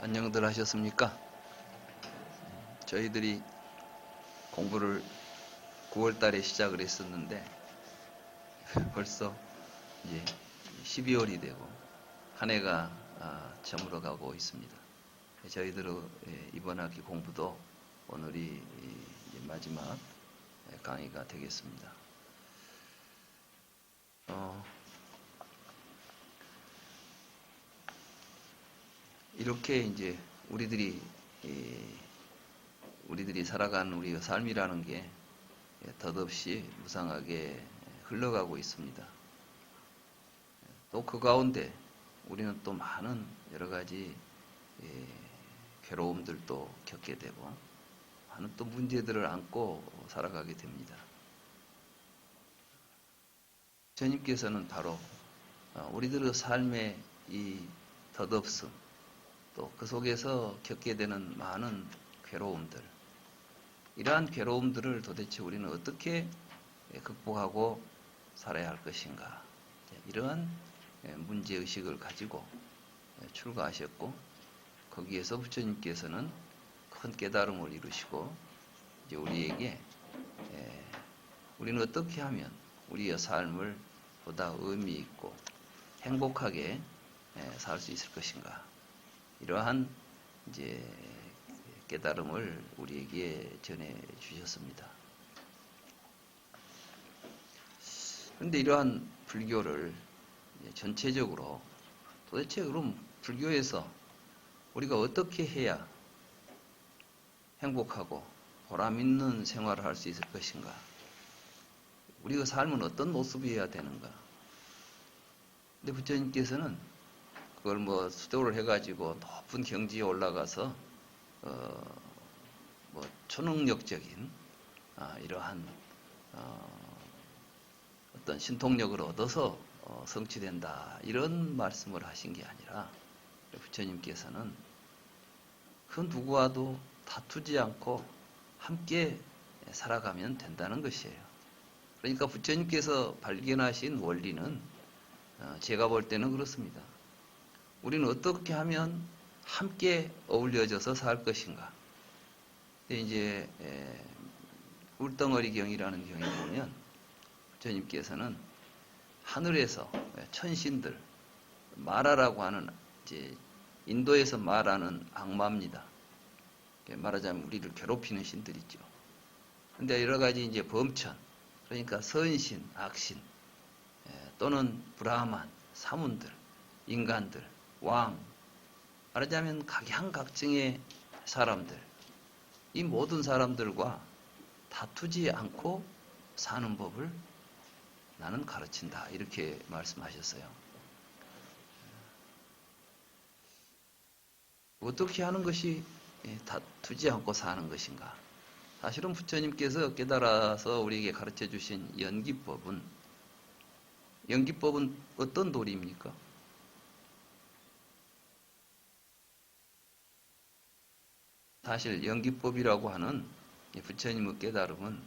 안녕들 하셨습니까? 저희들이 공부를 9월 달에 시작을 했었는데 벌써 이제 12월이 되고 한 해가 저물어 가고 있습니다. 저희들의 이번 학기 공부도 오늘이 마지막 강의가 되겠습니다. 이렇게 이제 우리들이 살아가는 우리의 삶이라는 게 덧없이 무상하게 흘러가고 있습니다. 또 그 가운데 우리는 또 많은 여러 가지 괴로움들도 겪게 되고 많은 또 문제들을 안고 살아가게 됩니다. 주님께서는 바로 우리들의 삶의 이 덧없음, 또 그 속에서 겪게 되는 많은 괴로움들, 이러한 괴로움들을 도대체 우리는 어떻게 극복하고 살아야 할 것인가, 이러한 문제의식을 가지고 출가하셨고, 거기에서 부처님께서는 큰 깨달음을 이루시고 이제 우리에게 우리는 어떻게 하면 우리의 삶을 보다 의미 있고 행복하게 살 수 있을 것인가, 이러한 이제 깨달음을 우리에게 전해 주셨습니다. 그런데 이러한 불교를 전체적으로 도대체 그럼 불교에서 우리가 어떻게 해야 행복하고 보람 있는 생활을 할 수 있을 것인가? 우리의 삶은 어떤 모습이어야 되는가? 근데 부처님께서는 그걸 수도를 해가지고 높은 경지에 올라가서 초능력적인 이러한 어떤 신통력을 얻어서 성취된다, 이런 말씀을 하신 게 아니라 부처님께서는 그 누구와도 다투지 않고 함께 살아가면 된다는 것이에요. 그러니까 부처님께서 발견하신 원리는 제가 볼 때는 그렇습니다. 우리는 어떻게 하면 함께 어울려져서 살 것인가. 이제 울덩어리경이라는 경에 보면 부처님께서는 하늘에서 천신들, 마라라고 하는 이제 인도에서 말하는 악마입니다. 말하자면 우리를 괴롭히는 신들 있죠. 근데 여러 가지 이제 범천, 그러니까 선신, 악신, 또는 브라만, 사문들, 인간들, 왕, 말하자면 각양각층의 사람들, 이 모든 사람들과 다투지 않고 사는 법을 나는 가르친다, 이렇게 말씀하셨어요. 어떻게 하는 것이 다투지 않고 사는 것인가? 사실은 부처님께서 깨달아서 우리에게 가르쳐 주신 연기법은 어떤 도리입니까? 사실 연기법이라고 하는 부처님의 깨달음은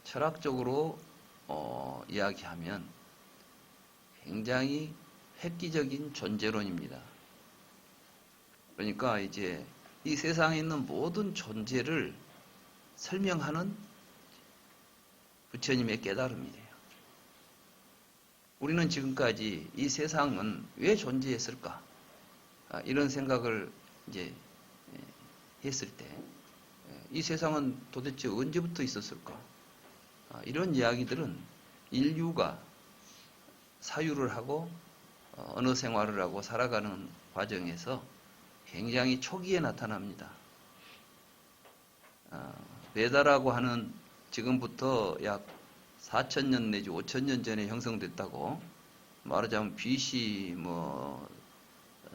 철학적으로 이야기하면 굉장히 획기적인 존재론입니다. 그러니까 이제 이 세상에 있는 모든 존재를 설명하는 부처님의 깨달음이에요. 우리는 지금까지 이 세상은 왜 존재했을까? 이런 생각을 이제 했을 때, 이 세상은 도대체 언제부터 있었을까? 이런 이야기들은 인류가 사유를 하고 어느 생활을 하고 살아가는 과정에서 굉장히 초기에 나타납니다. 베다라고 하는 지금부터 약 4,000년 내지 5,000년 전에 형성됐다고, 말하자면 BC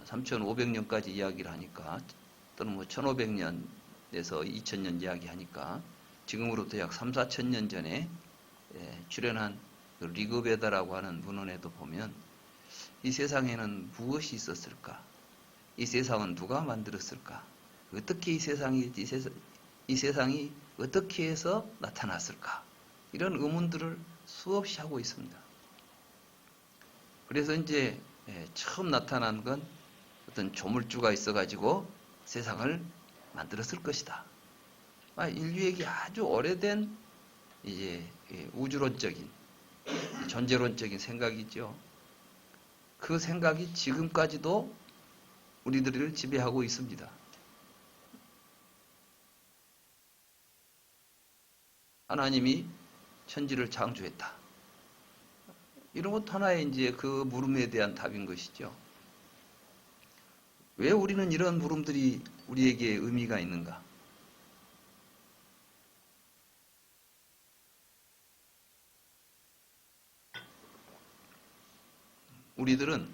3,500년까지 이야기를 하니까, 또는 1,500년에서 2,000년 이야기하니까 지금으로부터 약 3,4,000년 전에 출현한 그 리그베다라고 하는 문헌에도 보면 이 세상에는 무엇이 있었을까? 이 세상은 누가 만들었을까? 어떻게 이 세상이 어떻게 해서 나타났을까? 이런 의문들을 수없이 하고 있습니다. 그래서 이제 처음 나타난 건 어떤 조물주가 있어가지고 세상을 만들었을 것이다. 인류에게 아주 오래된 이제 우주론적인 존재론적인 생각이죠. 그 생각이 지금까지도 우리들을 지배하고 있습니다. 하나님이 천지를 창조했다. 이런 것도 하나의 이제 그 물음에 대한 답인 것이죠. 왜 우리는 이런 물음들이 우리에게 의미가 있는가? 우리들은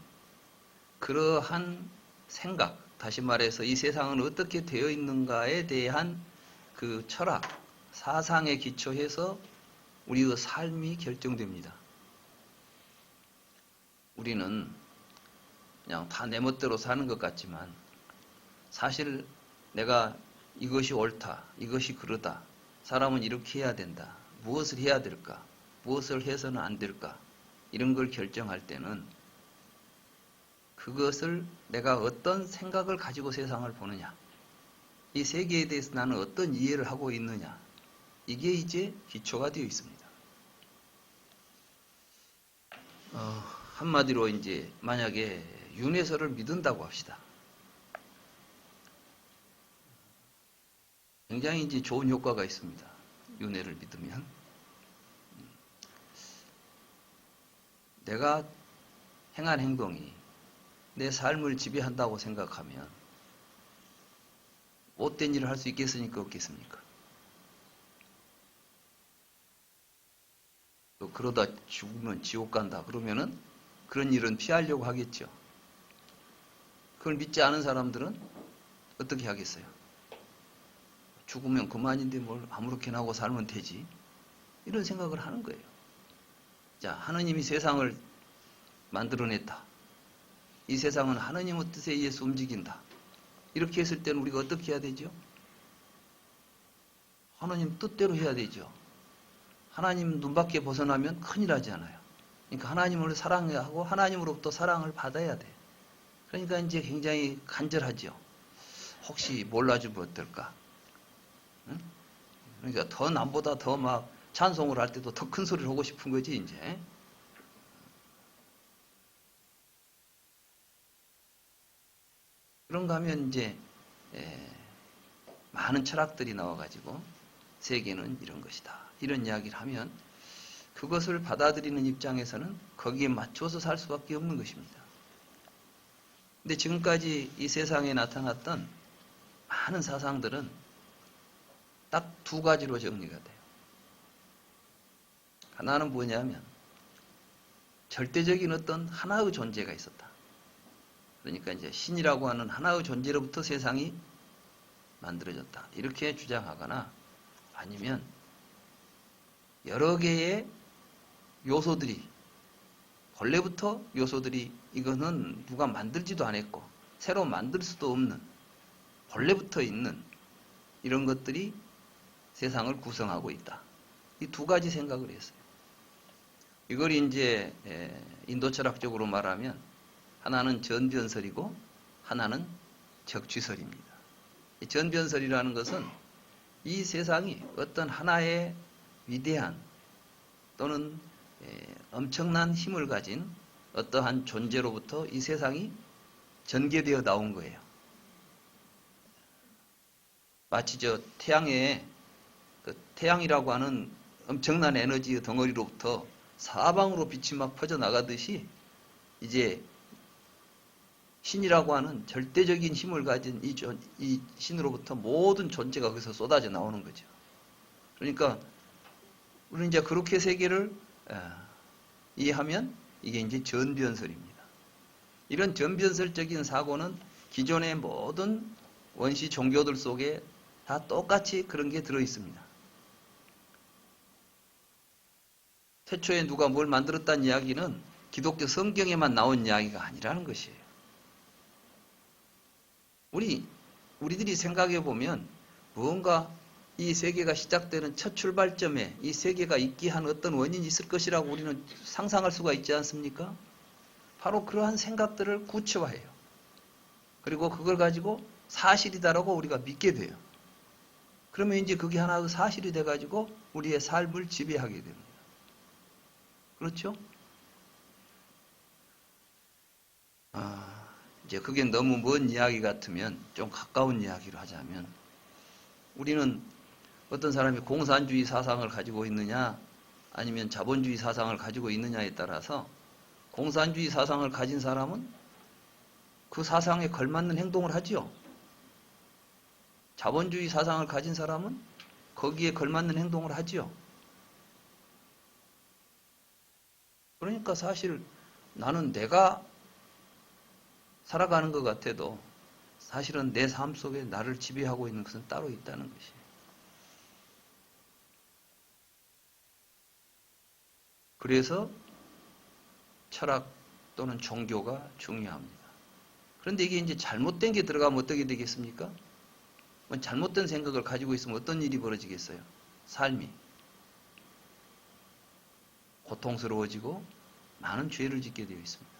그러한 생각, 다시 말해서 이 세상은 어떻게 되어 있는가에 대한 그 철학, 사상에 기초해서 우리의 삶이 결정됩니다. 우리는 그냥 다 내 멋대로 사는 것 같지만 사실 내가 이것이 옳다, 이것이 그러다, 사람은 이렇게 해야 된다, 무엇을 해야 될까, 무엇을 해서는 안 될까, 이런 걸 결정할 때는 그것을 내가 어떤 생각을 가지고 세상을 보느냐, 이 세계에 대해서 나는 어떤 이해를 하고 있느냐, 이게 이제 기초가 되어 있습니다. 한마디로 이제 만약에 윤회설을 믿는다고 합시다. 굉장히 이제 좋은 효과가 있습니다. 윤회를 믿으면. 내가 행한 행동이 내 삶을 지배한다고 생각하면 못된 일을 할 수 있겠습니까? 없겠습니까? 또 그러다 죽으면 지옥 간다 그러면은 그런 일은 피하려고 하겠죠. 그걸 믿지 않은 사람들은 어떻게 하겠어요? 죽으면 그만인데 뭘 아무렇게나 하고 살면 되지. 이런 생각을 하는 거예요. 자, 하느님이 세상을 만들어냈다. 이 세상은 하느님의 뜻에 의해서 움직인다. 이렇게 했을 때는 우리가 어떻게 해야 되죠? 하느님 뜻대로 해야 되죠. 하나님 눈밖에 벗어나면 큰일 하지 않아요. 그러니까 하나님을 사랑해야 하고 하나님으로부터 사랑을 받아야 돼. 그러니까 이제 굉장히 간절하죠. 혹시 몰라주면 어떨까? 응? 그러니까 더 남보다 더 막 찬송을 할 때도 더 큰 소리를 하고 싶은 거지 이제. 그런가 하면 이제 많은 철학들이 나와가지고 세계는 이런 것이다. 이런 이야기를 하면 그것을 받아들이는 입장에서는 거기에 맞춰서 살 수밖에 없는 것입니다. 근데 지금까지 이 세상에 나타났던 많은 사상들은 딱 두 가지로 정리가 돼요. 하나는 뭐냐면 절대적인 어떤 하나의 존재가 있었다. 그러니까 이제 신이라고 하는 하나의 존재로부터 세상이 만들어졌다. 이렇게 주장하거나 아니면 여러 개의 요소들이 본래부터 요소들이 이거는 누가 만들지도 않았고 새로 만들 수도 없는 본래부터 있는 이런 것들이 세상을 구성하고 있다. 이 두 가지 생각을 했어요. 이걸 이제 인도 철학적으로 말하면 하나는 전변설이고 하나는 적취설입니다. 이 전변설이라는 것은 이 세상이 어떤 하나의 위대한 또는 엄청난 힘을 가진 어떠한 존재로부터 이 세상이 전개되어 나온 거예요. 마치 저 태양에 그 태양이라고 하는 엄청난 에너지의 덩어리로부터 사방으로 빛이 막 퍼져나가듯이 이제 신이라고 하는 절대적인 힘을 가진 이 신으로부터 모든 존재가 거기서 쏟아져 나오는 거죠. 그러니까 우리는 이제 그렇게 세계를 이해하면 이게 이제 전변설입니다. 이런 전변설적인 사고는 기존의 모든 원시 종교들 속에 다 똑같이 그런 게 들어 있습니다. 태초에 누가 뭘 만들었다는 이야기는 기독교 성경에만 나온 이야기가 아니라는 것이에요. 우리들이 생각해 보면 무언가 이 세계가 시작되는 첫 출발점에 이 세계가 있게 한 어떤 원인이 있을 것이라고 우리는 상상할 수가 있지 않습니까? 바로 그러한 생각들을 구체화해요. 그리고 그걸 가지고 사실이다라고 우리가 믿게 돼요. 그러면 이제 그게 하나의 사실이 돼가지고 우리의 삶을 지배하게 됩니다. 그렇죠? 이제 그게 너무 먼 이야기 같으면 좀 가까운 이야기로 하자면 우리는 어떤 사람이 공산주의 사상을 가지고 있느냐 아니면 자본주의 사상을 가지고 있느냐에 따라서 공산주의 사상을 가진 사람은 그 사상에 걸맞는 행동을 하지요. 자본주의 사상을 가진 사람은 거기에 걸맞는 행동을 하지요. 그러니까 사실 나는 내가 살아가는 것 같아도 사실은 내 삶 속에 나를 지배하고 있는 것은 따로 있다는 것이에요. 그래서 철학 또는 종교가 중요합니다. 그런데 이게 이제 잘못된 게 들어가면 어떻게 되겠습니까? 잘못된 생각을 가지고 있으면 어떤 일이 벌어지겠어요? 삶이 고통스러워지고 많은 죄를 짓게 되어 있습니다.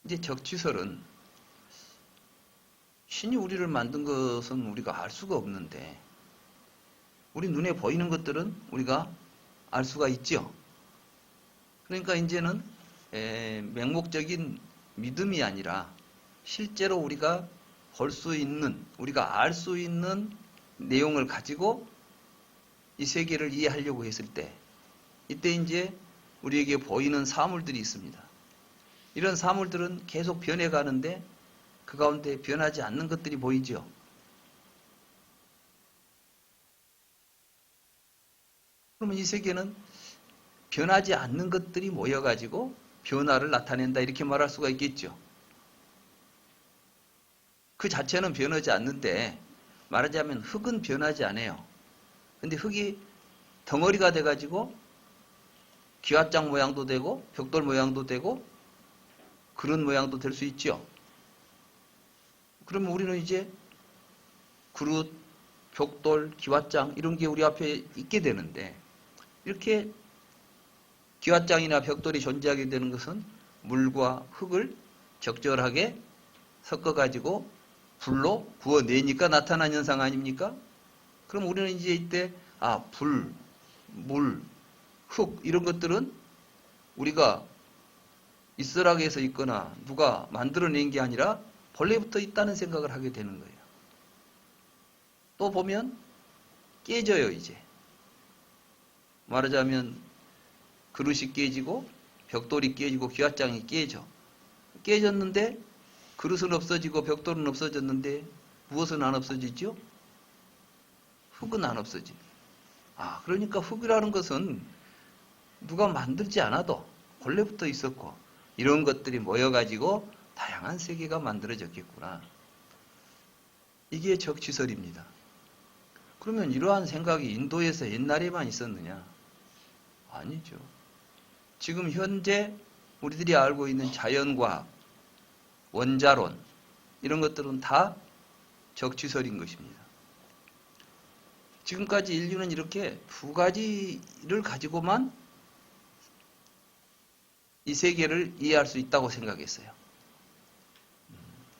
이제 적취설은 신이 우리를 만든 것은 우리가 알 수가 없는데 우리 눈에 보이는 것들은 우리가 알 수가 있죠. 그러니까 이제는 맹목적인 믿음이 아니라 실제로 우리가 볼 수 있는, 우리가 알 수 있는 내용을 가지고 이 세계를 이해하려고 했을 때 이때 이제 우리에게 보이는 사물들이 있습니다. 이런 사물들은 계속 변해가는데 그 가운데 변하지 않는 것들이 보이죠. 그러면 이 세계는 변하지 않는 것들이 모여가지고 변화를 나타낸다 이렇게 말할 수가 있겠죠. 그 자체는 변하지 않는데 말하자면 흙은 변하지 않아요. 근데 흙이 덩어리가 돼가지고 기와장 모양도 되고 벽돌 모양도 되고 그런 모양도 될 수 있죠. 그러면 우리는 이제 그릇, 벽돌, 기와장 이런 게 우리 앞에 있게 되는데 이렇게 기와장이나 벽돌이 존재하게 되는 것은 물과 흙을 적절하게 섞어가지고 불로 구워내니까 나타난 현상 아닙니까? 그럼 우리는 이제 이때 불, 물, 흙 이런 것들은 우리가 있으라고 있거나 누가 만들어낸 게 아니라 본래부터 있다는 생각을 하게 되는 거예요. 또 보면 깨져요 이제. 말하자면 그릇이 깨지고 벽돌이 깨지고 기와장이 깨져. 깨졌는데 그릇은 없어지고 벽돌은 없어졌는데 무엇은 안 없어지죠? 흙은 안 없어지. 그러니까 흙이라는 것은 누가 만들지 않아도 본래부터 있었고 이런 것들이 모여가지고 다양한 세계가 만들어졌겠구나. 이게 적취설입니다. 그러면 이러한 생각이 인도에서 옛날에만 있었느냐? 아니죠. 지금 현재 우리들이 알고 있는 자연과학, 원자론 이런 것들은 다 적취설인 것입니다. 지금까지 인류는 이렇게 두 가지를 가지고만 이 세계를 이해할 수 있다고 생각했어요.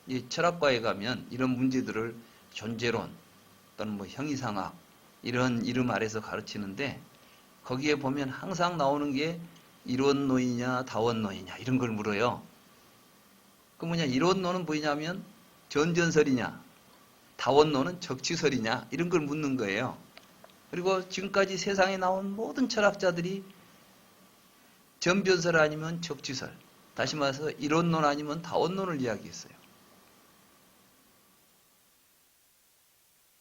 이 철학과에 가면 이런 문제들을 존재론 또는 형이상학 이런 이름 아래서 가르치는데 거기에 보면 항상 나오는 게 이론론이냐 다원론이냐 이런 걸 물어요. 그 이론론은 뭐냐면 전전설이냐 다원론은 적취설이냐 이런 걸 묻는 거예요. 그리고 지금까지 세상에 나온 모든 철학자들이 전변설 아니면 적취설, 다시 말해서 이론론 아니면 다원론을 이야기했어요.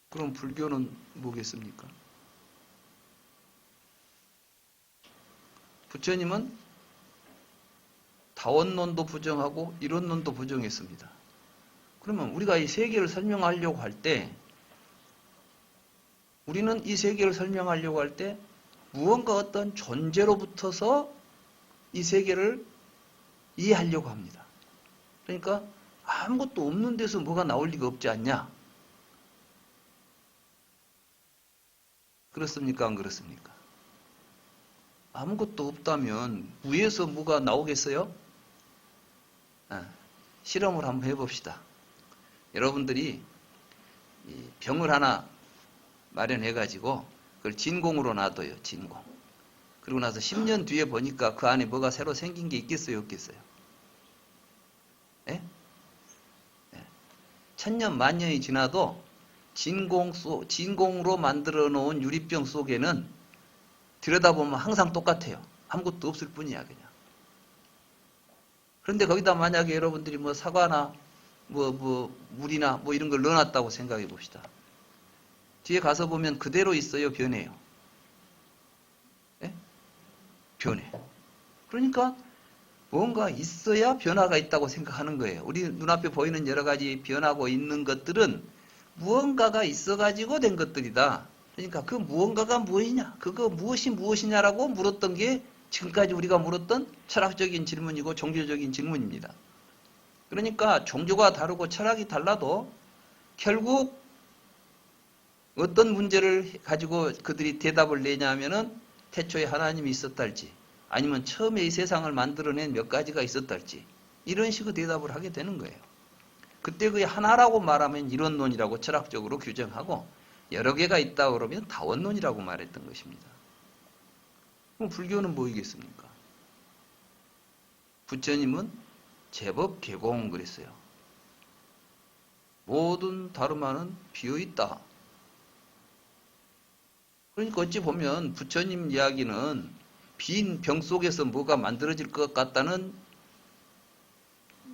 그럼 불교는 뭐겠습니까? 부처님은 다원론도 부정하고 이론론도 부정했습니다. 그러면 우리가 이 세계를 설명하려고 할 때 우리는 이 세계를 설명하려고 할 때 무언가 어떤 존재로부터서 이 세계를 이해하려고 합니다. 그러니까 아무것도 없는 데서 뭐가 나올 리가 없지 않냐? 그렇습니까? 안 그렇습니까? 아무것도 없다면 위에서 뭐가 나오겠어요? 실험을 한번 해봅시다. 여러분들이 이 병을 하나 마련해가지고 그걸 진공으로 놔둬요. 진공. 그리고 나서 10년 뒤에 보니까 그 안에 뭐가 새로 생긴 게 있겠어요? 없겠어요? 예? 예. 천년 만년이 지나도 진공으로 만들어 놓은 유리병 속에는 들여다보면 항상 똑같아요. 아무것도 없을 뿐이야 그냥. 그런데 거기다 만약에 여러분들이 뭐 사과나 물이나 뭐 이런 걸 넣어놨다고 생각해 봅시다. 뒤에 가서 보면 그대로 있어요? 변해요? 예? 변해. 그러니까 뭔가 있어야 변화가 있다고 생각하는 거예요. 우리 눈앞에 보이는 여러 가지 변하고 있는 것들은 무언가가 있어가지고 된 것들이다. 그러니까 그 무언가가 무엇이냐? 그거 무엇이 무엇이냐라고 물었던 게 지금까지 우리가 물었던 철학적인 질문이고 종교적인 질문입니다. 그러니까 종교가 다르고 철학이 달라도 결국 어떤 문제를 가지고 그들이 대답을 내냐면은 태초에 하나님이 있었달지 아니면 처음에 이 세상을 만들어낸 몇 가지가 있었달지 이런 식으로 대답을 하게 되는 거예요. 그때 그게 하나라고 말하면 이론론이라고 철학적으로 규정하고 여러 개가 있다 그러면 다원론이라고 말했던 것입니다. 그럼 불교는 뭐이겠습니까? 부처님은 제법 개공 그랬어요. 모든 다르마는 비어있다. 그러니까 어찌 보면 부처님 이야기는 빈 병 속에서 뭐가 만들어질 것 같다는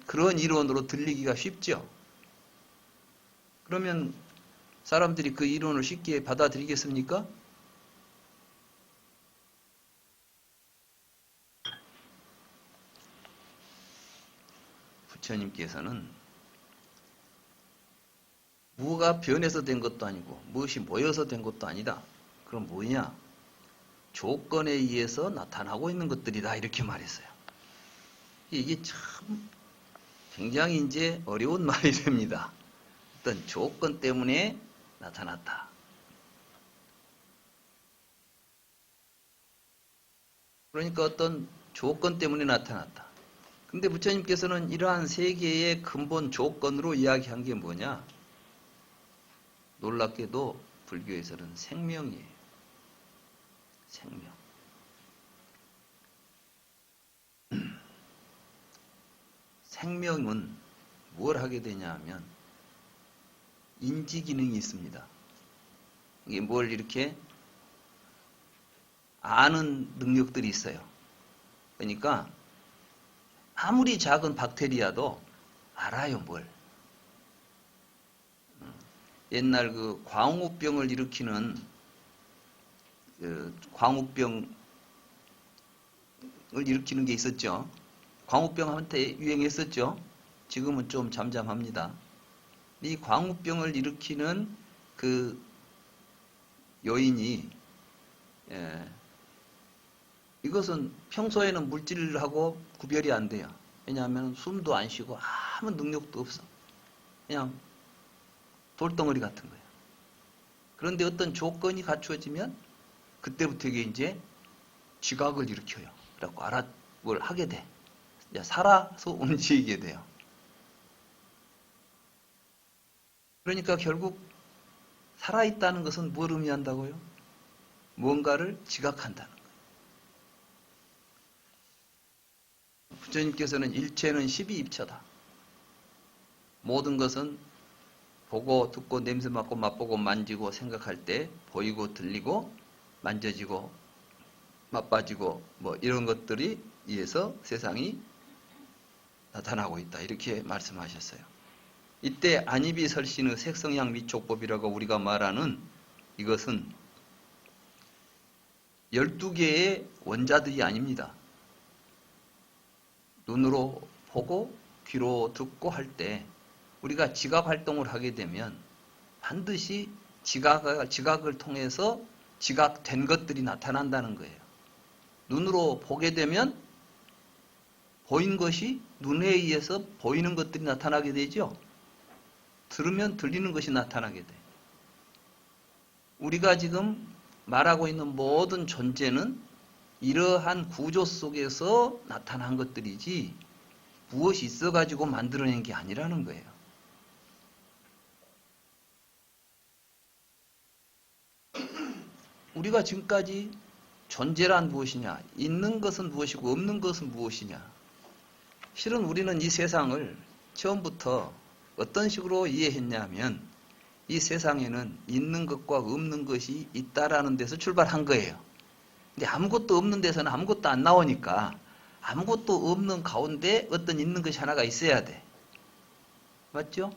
그런 이론으로 들리기가 쉽죠. 그러면 사람들이 그 이론을 쉽게 받아들이겠습니까? 부처님께서는 무가 변해서 된 것도 아니고 무엇이 모여서 된 것도 아니다. 그럼 뭐냐? 조건에 의해서 나타나고 있는 것들이다. 이렇게 말했어요. 이게 참 굉장히 이제 어려운 말이 됩니다. 어떤 조건 때문에 나타났다. 그러니까 어떤 조건 때문에 나타났다. 근데 부처님께서는 이러한 세계의 근본 조건으로 이야기한 게 뭐냐? 놀랍게도 불교에서는 생명이에요. 생명. 생명은 뭘 하게 되냐 하면 인지 기능이 있습니다. 이게 뭘 이렇게 아는 능력들이 있어요. 그러니까 아무리 작은 박테리아도 알아요, 뭘. 옛날 그 광우병을 일으키는 광우병을 일으키는 게 있었죠. 광우병한테 유행했었죠. 지금은 좀 잠잠합니다. 이 광우병을 일으키는 그 요인이 이것은 평소에는 물질하고 구별이 안 돼요. 왜냐하면 숨도 안 쉬고 아무 능력도 없어. 그냥 돌덩어리 같은 거예요. 그런데 어떤 조건이 갖추어지면 그때부터 이게 이제 지각을 일으켜요. 그래갖고 뭘 하게 돼. 살아서 움직이게 돼요. 그러니까 결국 살아있다는 것은 뭘 의미한다고요? 무언가를 지각한다는 거예요. 부처님께서는 일체는 12입처다. 모든 것은 보고 듣고 냄새 맡고 맛보고 만지고 생각할 때 보이고 들리고 만져지고 맛봐지고 뭐 이런 것들이 의해서 세상이 나타나고 있다. 이렇게 말씀하셨어요. 이때 안이비설신의 색성향 미촉법이라고 우리가 말하는 이것은 12개의 원자들이 아닙니다. 눈으로 보고 귀로 듣고 할 때 우리가 지각 활동을 하게 되면 반드시 지각을 통해서 지각된 것들이 나타난다는 거예요. 눈으로 보게 되면 보인 것이 눈에 의해서 보이는 것들이 나타나게 되죠. 들으면 들리는 것이 나타나게 돼. 우리가 지금 말하고 있는 모든 존재는 이러한 구조 속에서 나타난 것들이지 무엇이 있어가지고 만들어낸 게 아니라는 거예요. 우리가 지금까지 존재란 무엇이냐, 있는 것은 무엇이고 없는 것은 무엇이냐. 실은 우리는 이 세상을 처음부터 어떤 식으로 이해했냐면 이 세상에는 있는 것과 없는 것이 있다라는 데서 출발한 거예요. 근데 아무것도 없는 데서는 아무것도 안 나오니까 아무것도 없는 가운데 어떤 있는 것이 하나가 있어야 돼. 맞죠?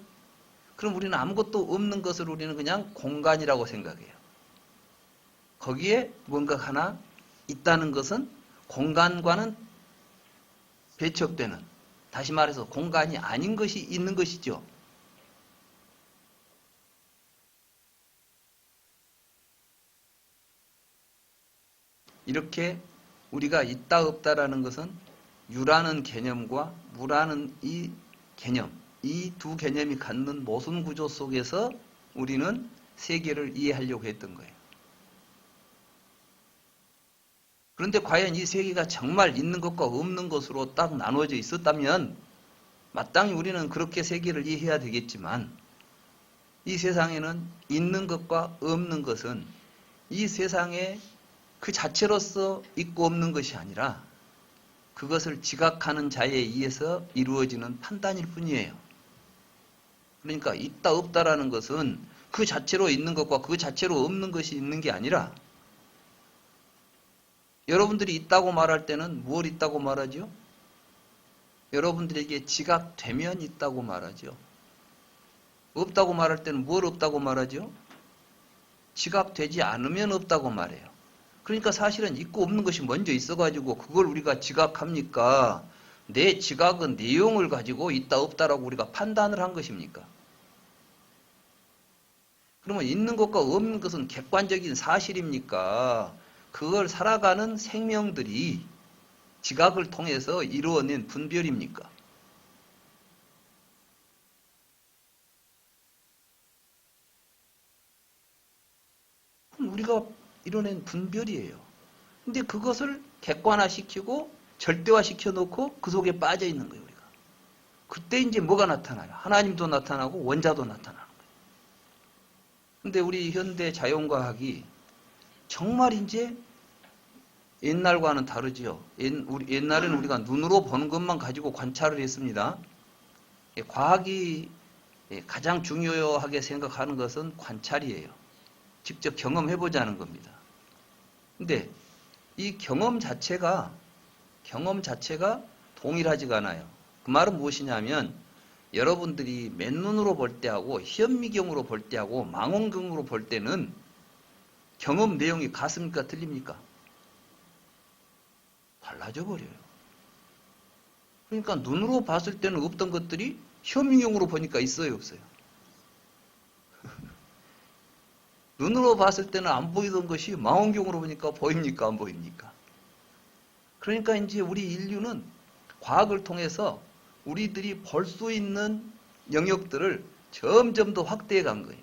그럼 우리는 아무것도 없는 것을 우리는 그냥 공간이라고 생각해요. 거기에 뭔가 하나 있다는 것은 공간과는 배척되는, 다시 말해서 공간이 아닌 것이 있는 것이죠. 이렇게 우리가 있다 없다라는 것은 유라는 개념과 무라는 이 개념, 이 두 개념이 갖는 모순 구조 속에서 우리는 세계를 이해하려고 했던 거예요. 그런데 과연 이 세계가 정말 있는 것과 없는 것으로 딱 나누어져 있었다면 마땅히 우리는 그렇게 세계를 이해해야 되겠지만 이 세상에는 있는 것과 없는 것은 이 세상에 그 자체로서 있고 없는 것이 아니라 그것을 지각하는 자에 의해서 이루어지는 판단일 뿐이에요. 그러니까 있다 없다라는 것은 그 자체로 있는 것과 그 자체로 없는 것이 있는 게 아니라 여러분들이 있다고 말할 때는 뭘 있다고 말하죠? 여러분들에게 지각되면 있다고 말하죠. 없다고 말할 때는 뭘 없다고 말하죠? 지각되지 않으면 없다고 말해요. 그러니까 사실은 있고 없는 것이 먼저 있어가지고 그걸 우리가 지각합니까? 내 지각은 내용을 가지고 있다 없다라고 우리가 판단을 한 것입니까? 그러면 있는 것과 없는 것은 객관적인 사실입니까? 그걸 살아가는 생명들이 지각을 통해서 이루어낸 분별입니까? 우리가 이뤄낸 분별이에요. 근데 그것을 객관화시키고 절대화시켜 놓고 그 속에 빠져 있는 거예요, 우리가. 그때 이제 뭐가 나타나요? 하나님도 나타나고 원자도 나타나는 거예요. 근데 우리 현대 자연과학이 정말 이제 옛날과는 다르지요. 옛날에는 우리가 눈으로 보는 것만 가지고 관찰을 했습니다. 과학이 가장 중요하게 생각하는 것은 관찰이에요. 직접 경험해보자는 겁니다. 근데 이 경험 자체가 동일하지가 않아요. 그 말은 무엇이냐면 여러분들이 맨눈으로 볼 때하고 현미경으로 볼 때하고 망원경으로 볼 때는 경험 내용이 같습니까? 틀립니까? 달라져 버려요. 그러니까 눈으로 봤을 때는 없던 것들이 현미경으로 보니까 있어요, 없어요? 눈으로 봤을 때는 안 보이던 것이 망원경으로 보니까 보입니까? 안 보입니까? 그러니까 이제 우리 인류는 과학을 통해서 우리들이 볼 수 있는 영역들을 점점 더 확대해 간 거예요.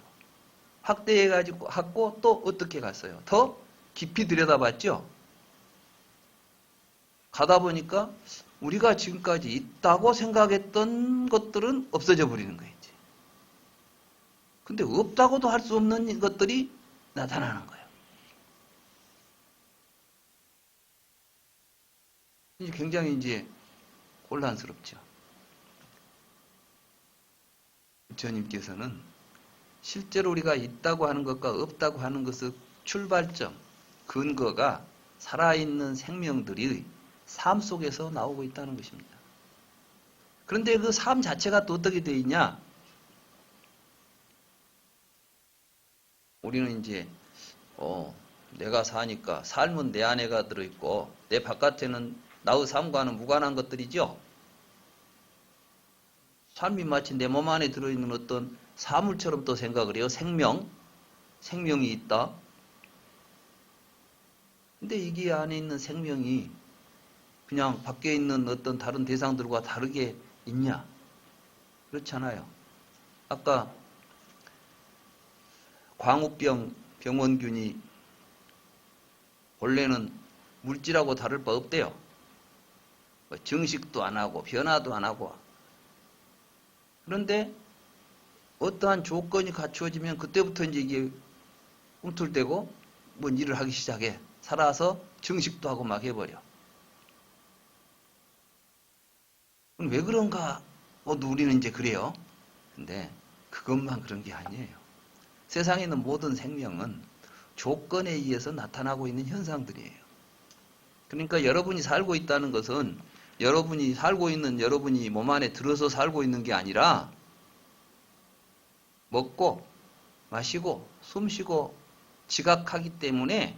확대해 가지고 하고 또 어떻게 갔어요? 더 깊이 들여다봤죠? 가다 보니까 우리가 지금까지 있다고 생각했던 것들은 없어져 버리는 거예요. 이제. 근데 없다고도 할 수 없는 것들이 나타나는 거예요. 이제 굉장히 이제 혼란스럽죠. 부처님께서는 실제로 우리가 있다고 하는 것과 없다고 하는 것의 출발점, 근거가 살아있는 생명들이 삶 속에서 나오고 있다는 것입니다. 그런데 그 삶 자체가 또 어떻게 되어 있냐? 우리는 이제 내가 사니까 삶은 내 안에가 들어있고 내 바깥에는 나의 삶과는 무관한 것들이죠. 삶이 마치 내 몸 안에 들어있는 어떤 사물처럼 또 생각을 해요. 생명이 있다. 근데 이게 안에 있는 생명이 그냥 밖에 있는 어떤 다른 대상들과 다르게 있냐? 그렇잖아요. 아까 광우병 병원균이 원래는 물질하고 다를 바 없대요. 뭐 증식도 안 하고 변화도 안 하고. 그런데 어떠한 조건이 갖추어지면 그때부터 이제 이게 꿈틀대고 뭔 일을 하기 시작해. 살아서 증식도 하고 막 해버려. 그럼 왜 그런가? 우리는 이제 그래요. 근데 그것만 그런 게 아니에요. 세상에 있는 모든 생명은 조건에 의해서 나타나고 있는 현상들이에요. 그러니까 여러분이 살고 있다는 것은 여러분이 살고 있는 여러분이 몸 안에 들어서 살고 있는 게 아니라 먹고 마시고 숨쉬고 지각하기 때문에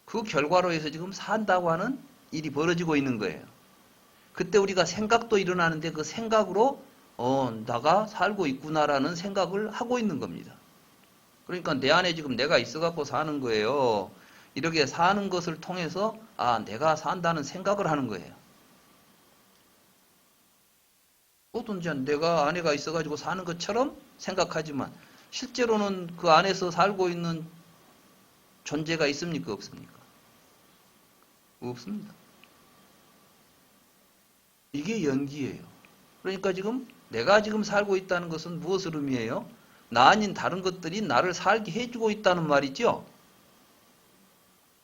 그 결과로 해서 지금 산다고 하는 일이 벌어지고 있는 거예요. 그때 우리가 생각도 일어나는데 그 생각으로 나가 살고 있구나라는 생각을 하고 있는 겁니다. 그러니까 내 안에 지금 내가 있어갖고 사는 거예요. 이렇게 사는 것을 통해서 내가 산다는 생각을 하는 거예요. 어떤지 내가 안에가 있어가지고 사는 것처럼 생각하지만 실제로는 그 안에서 살고 있는 존재가 있습니까? 없습니까? 없습니다. 이게 연기예요. 그러니까 지금 내가 지금 살고 있다는 것은 무엇을 의미해요? 나 아닌 다른 것들이 나를 살게 해주고 있다는 말이죠.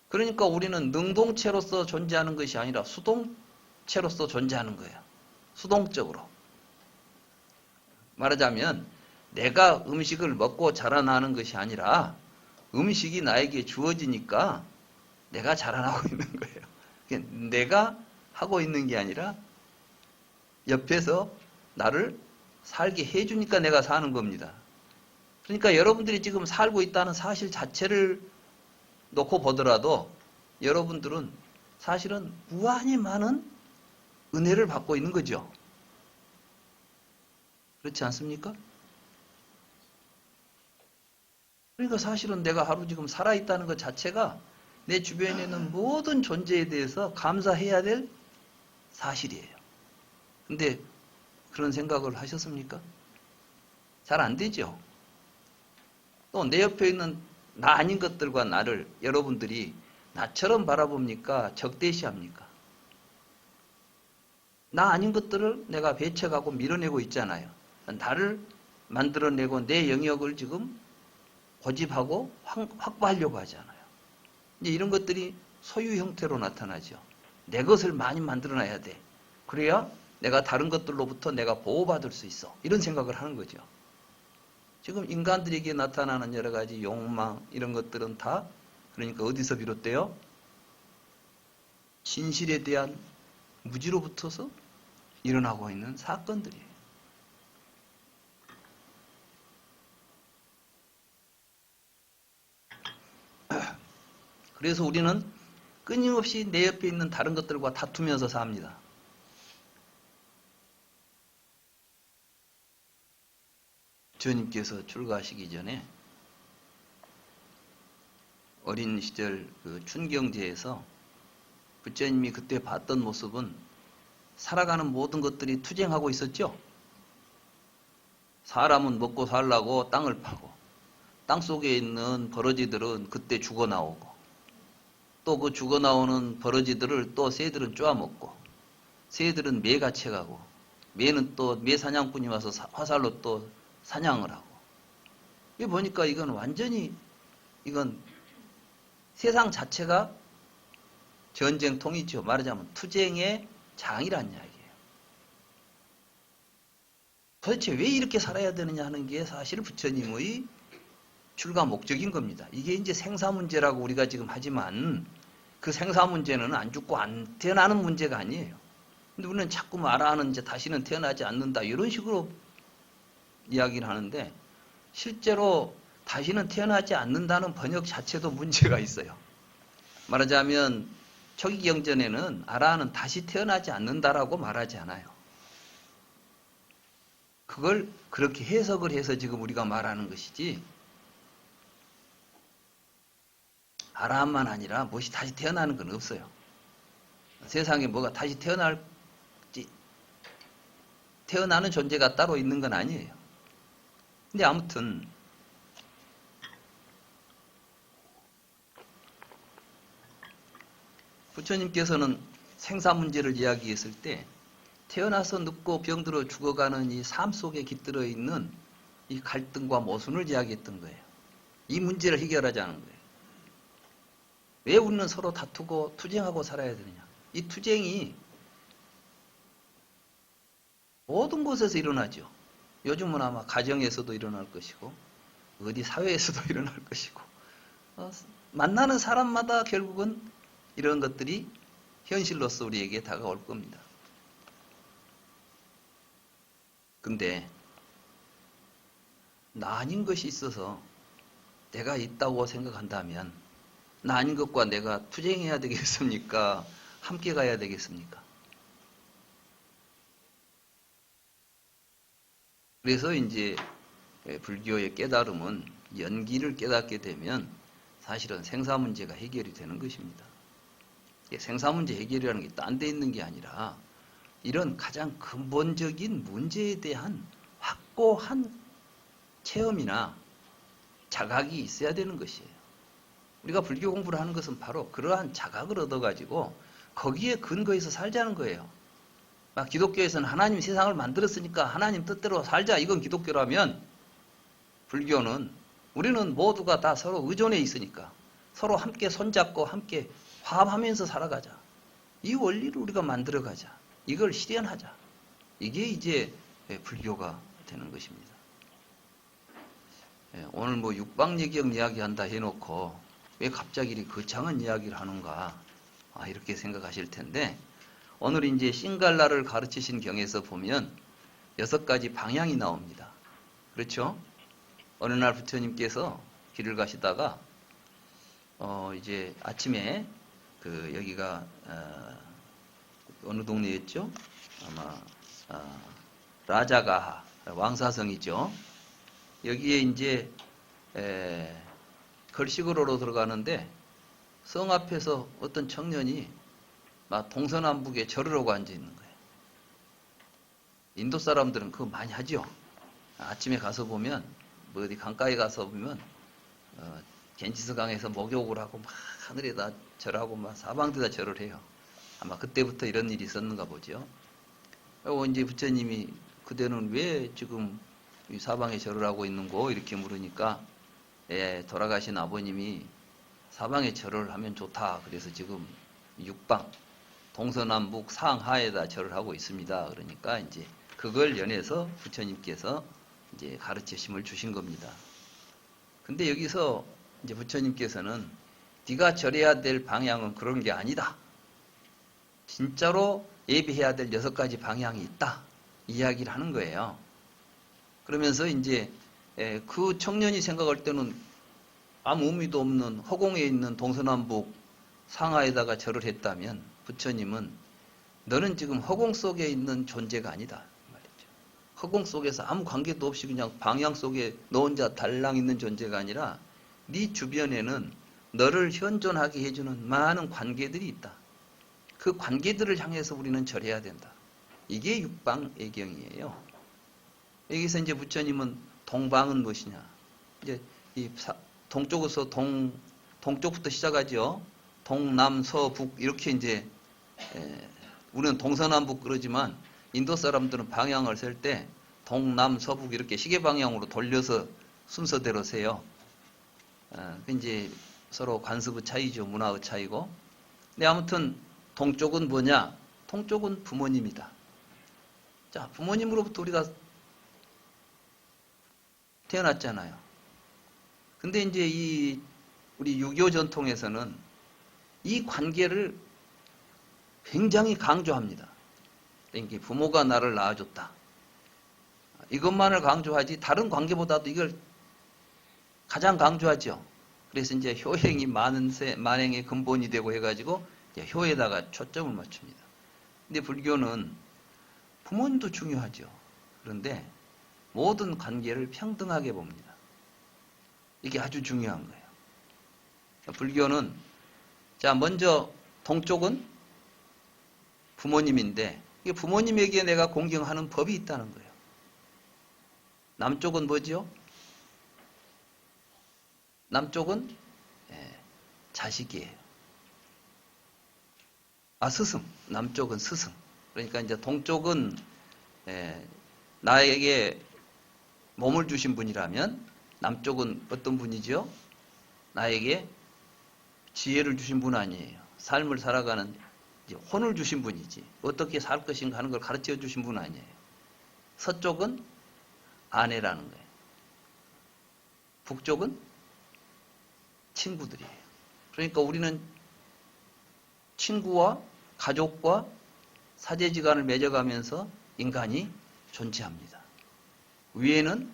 그러니까 우리는 능동체로서 존재하는 것이 아니라 수동체로서 존재하는 거예요. 수동적으로. 말하자면 내가 음식을 먹고 자라나는 것이 아니라 음식이 나에게 주어지니까 내가 자라나고 있는 거예요. 내가 하고 있는 게 아니라 옆에서 나를 살게 해주니까 내가 사는 겁니다. 그러니까 여러분들이 지금 살고 있다는 사실 자체를 놓고 보더라도 여러분들은 사실은 무한히 많은 은혜를 받고 있는 거죠. 그렇지 않습니까? 그러니까 사실은 내가 하루 지금 살아있다는 것 자체가 내 주변에 있는 모든 존재에 대해서 감사해야 될 사실이에요. 근데 그런 생각을 하셨습니까? 잘 안 되죠. 또 내 옆에 있는 나 아닌 것들과 나를 여러분들이 나처럼 바라봅니까? 적대시합니까? 나 아닌 것들을 내가 배척하고 밀어내고 있잖아요. 나를 만들어내고 내 영역을 지금 고집하고 확보하려고 하잖아요. 이제 이런 것들이 소유 형태로 나타나죠. 내 것을 많이 만들어놔야 돼. 그래야 내가 다른 것들로부터 내가 보호받을 수 있어. 이런 생각을 하는 거죠. 지금 인간들에게 나타나는 여러 가지 욕망 이런 것들은 다 그러니까 어디서 비롯돼요? 진실에 대한 무지로부터서 일어나고 있는 사건들이에요. 그래서 우리는 끊임없이 내 옆에 있는 다른 것들과 다투면서 삽니다. 주님께서 출가하시기 전에 어린 시절 그 춘경제에서 부처님이 그때 봤던 모습은 살아가는 모든 것들이 투쟁하고 있었죠. 사람은 먹고 살라고 땅을 파고 땅속에 있는 버러지들은 그때 죽어 나오고 또 그 죽어 나오는 버러지들을 또 새들은 쪼아먹고 새들은 매가 채가고 매는 또 매 사냥꾼이 와서 화살로 또 사냥을 하고 이 보니까 이건 완전히 이건 세상 자체가 전쟁통이죠. 말하자면 투쟁의 장이란 이야기예요. 도대체 왜 이렇게 살아야 되느냐 하는 게 사실 부처님의 출가 목적인 겁니다. 이게 이제 생사 문제라고 우리가 지금 하지만 그 생사 문제는 안 죽고 안 태어나는 문제가 아니에요. 근데 우리는 자꾸 말하는 이제 다시는 태어나지 않는다 이런 식으로 이야기를 하는데 실제로 다시는 태어나지 않는다는 번역 자체도 문제가 있어요. 말하자면 초기경전에는 아라한은 다시 태어나지 않는다라고 말하지 않아요. 그걸 그렇게 해석을 해서 지금 우리가 말하는 것이지 아라한만 아니라 무엇이 다시 태어나는 건 없어요. 세상에 뭐가 다시 태어나는 존재가 따로 있는 건 아니에요. 근데 아무튼 부처님께서는 생사 문제를 이야기했을 때 태어나서 늙고 병들어 죽어가는 이 삶 속에 깃들어 있는 이 갈등과 모순을 이야기했던 거예요. 이 문제를 해결하자는 거예요. 왜 우리는 서로 다투고 투쟁하고 살아야 되느냐. 이 투쟁이 모든 곳에서 일어나죠. 요즘은 아마 가정에서도 일어날 것이고 어디 사회에서도 일어날 것이고 만나는 사람마다 결국은 이런 것들이 현실로서 우리에게 다가올 겁니다. 근데 나 아닌 것이 있어서 내가 있다고 생각한다면 나 아닌 것과 내가 투쟁해야 되겠습니까? 함께 가야 되겠습니까? 그래서 이제 불교의 깨달음은 연기를 깨닫게 되면 사실은 생사 문제가 해결이 되는 것입니다. 생사 문제 해결이라는 게 딴 데 있는 게 아니라 이런 가장 근본적인 문제에 대한 확고한 체험이나 자각이 있어야 되는 것이에요. 우리가 불교 공부를 하는 것은 바로 그러한 자각을 얻어가지고 거기에 근거해서 살자는 거예요. 막 기독교에서는 하나님이 세상을 만들었으니까 하나님 뜻대로 살자, 이건 기독교라면, 불교는 우리는 모두가 다 서로 의존해 있으니까 서로 함께 손잡고 함께 화합하면서 살아가자. 이 원리를 우리가 만들어가자. 이걸 실현하자. 이게 이제 불교가 되는 것입니다. 오늘 뭐 육방예경 이야기한다 해놓고 왜 갑자기 이렇게 거창한 이야기를 하는가, 이렇게 생각하실 텐데, 오늘 이제 싱갈라를 가르치신 경에서 보면 6가지 방향이 나옵니다. 그렇죠? 어느 날 부처님께서 길을 가시다가 이제 아침에 여기가 어느 동네였죠? 아마 라자가하 왕사성이죠. 여기에 이제 걸식으로 들어가는데 성 앞에서 어떤 청년이 막 동서남북에 절을 하고 앉아 있는 거예요. 인도 사람들은 그거 많이 하죠. 아침에 가서 보면 뭐 어디 강가에 가서 보면 겐지스강에서 목욕을 하고 막 하늘에다 절하고 막 사방에다 절을 해요. 아마 그때부터 이런 일이 있었는가 보죠. 그리고 이제 부처님이 그대는 왜 지금 이 사방에 절을 하고 있는고 이렇게 물으니까 돌아가신 아버님이 사방에 절을 하면 좋다. 그래서 지금 육방 동서남북 상하에다 절을 하고 있습니다. 그러니까 이제 그걸 연해서 부처님께서 이제 가르치심을 주신 겁니다. 근데 여기서 이제 부처님께서는 네가 절해야 될 방향은 그런 게 아니다. 진짜로 예비해야 될 6가지 방향이 있다. 이야기를 하는 거예요. 그러면서 이제 그 청년이 생각할 때는 아무 의미도 없는 허공에 있는 동서남북 상하에다가 절을 했다면 부처님은 너는 지금 허공 속에 있는 존재가 아니다. 말이죠. 허공 속에서 아무 관계도 없이 그냥 방향 속에 너 혼자 달랑 있는 존재가 아니라 네 주변에는 너를 현존하게 해주는 많은 관계들이 있다. 그 관계들을 향해서 우리는 절해야 된다. 이게 육방예경이에요. 여기서 이제 부처님은 동방은 무엇이냐? 이제 이 동쪽에서 동쪽부터 시작하죠. 동남, 서, 북 이렇게 이제 우리는 동서남북 그러지만 인도 사람들은 방향을 셀 때 동남, 서북 이렇게 시계 방향으로 돌려서 순서대로 세요. 이제 서로 관습의 차이죠. 문화의 차이고. 근데 아무튼 동쪽은 뭐냐? 동쪽은 부모님이다. 자, 부모님으로부터 우리가 태어났잖아요. 근데 이제 우리 유교 전통에서는 이 관계를 굉장히 강조합니다. 그러니까 부모가 나를 낳아줬다. 이것만을 강조하지 다른 관계보다도 이걸 가장 강조하죠. 그래서 이제 효행이 만행의 근본이 되고 해가지고 효에다가 초점을 맞춥니다. 근데 불교는 부모님도 중요하죠. 그런데 모든 관계를 평등하게 봅니다. 이게 아주 중요한 거예요. 불교는 자 먼저 동쪽은 부모님인데 이게 부모님에게 내가 공경하는 법이 있다는 거예요. 남쪽은 뭐죠? 남쪽은 자식이에요. 스승. 남쪽은 스승. 그러니까 이제 동쪽은 나에게 몸을 주신 분이라면 남쪽은 어떤 분이죠? 나에게 지혜를 주신 분 아니에요. 삶을 살아가는 혼을 주신 분이지. 어떻게 살 것인가 하는 걸 가르쳐 주신 분 아니에요. 서쪽은 아내라는 거예요. 북쪽은 친구들이에요. 그러니까 우리는 친구와 가족과 사제지간을 맺어가면서 인간이 존재합니다. 위에는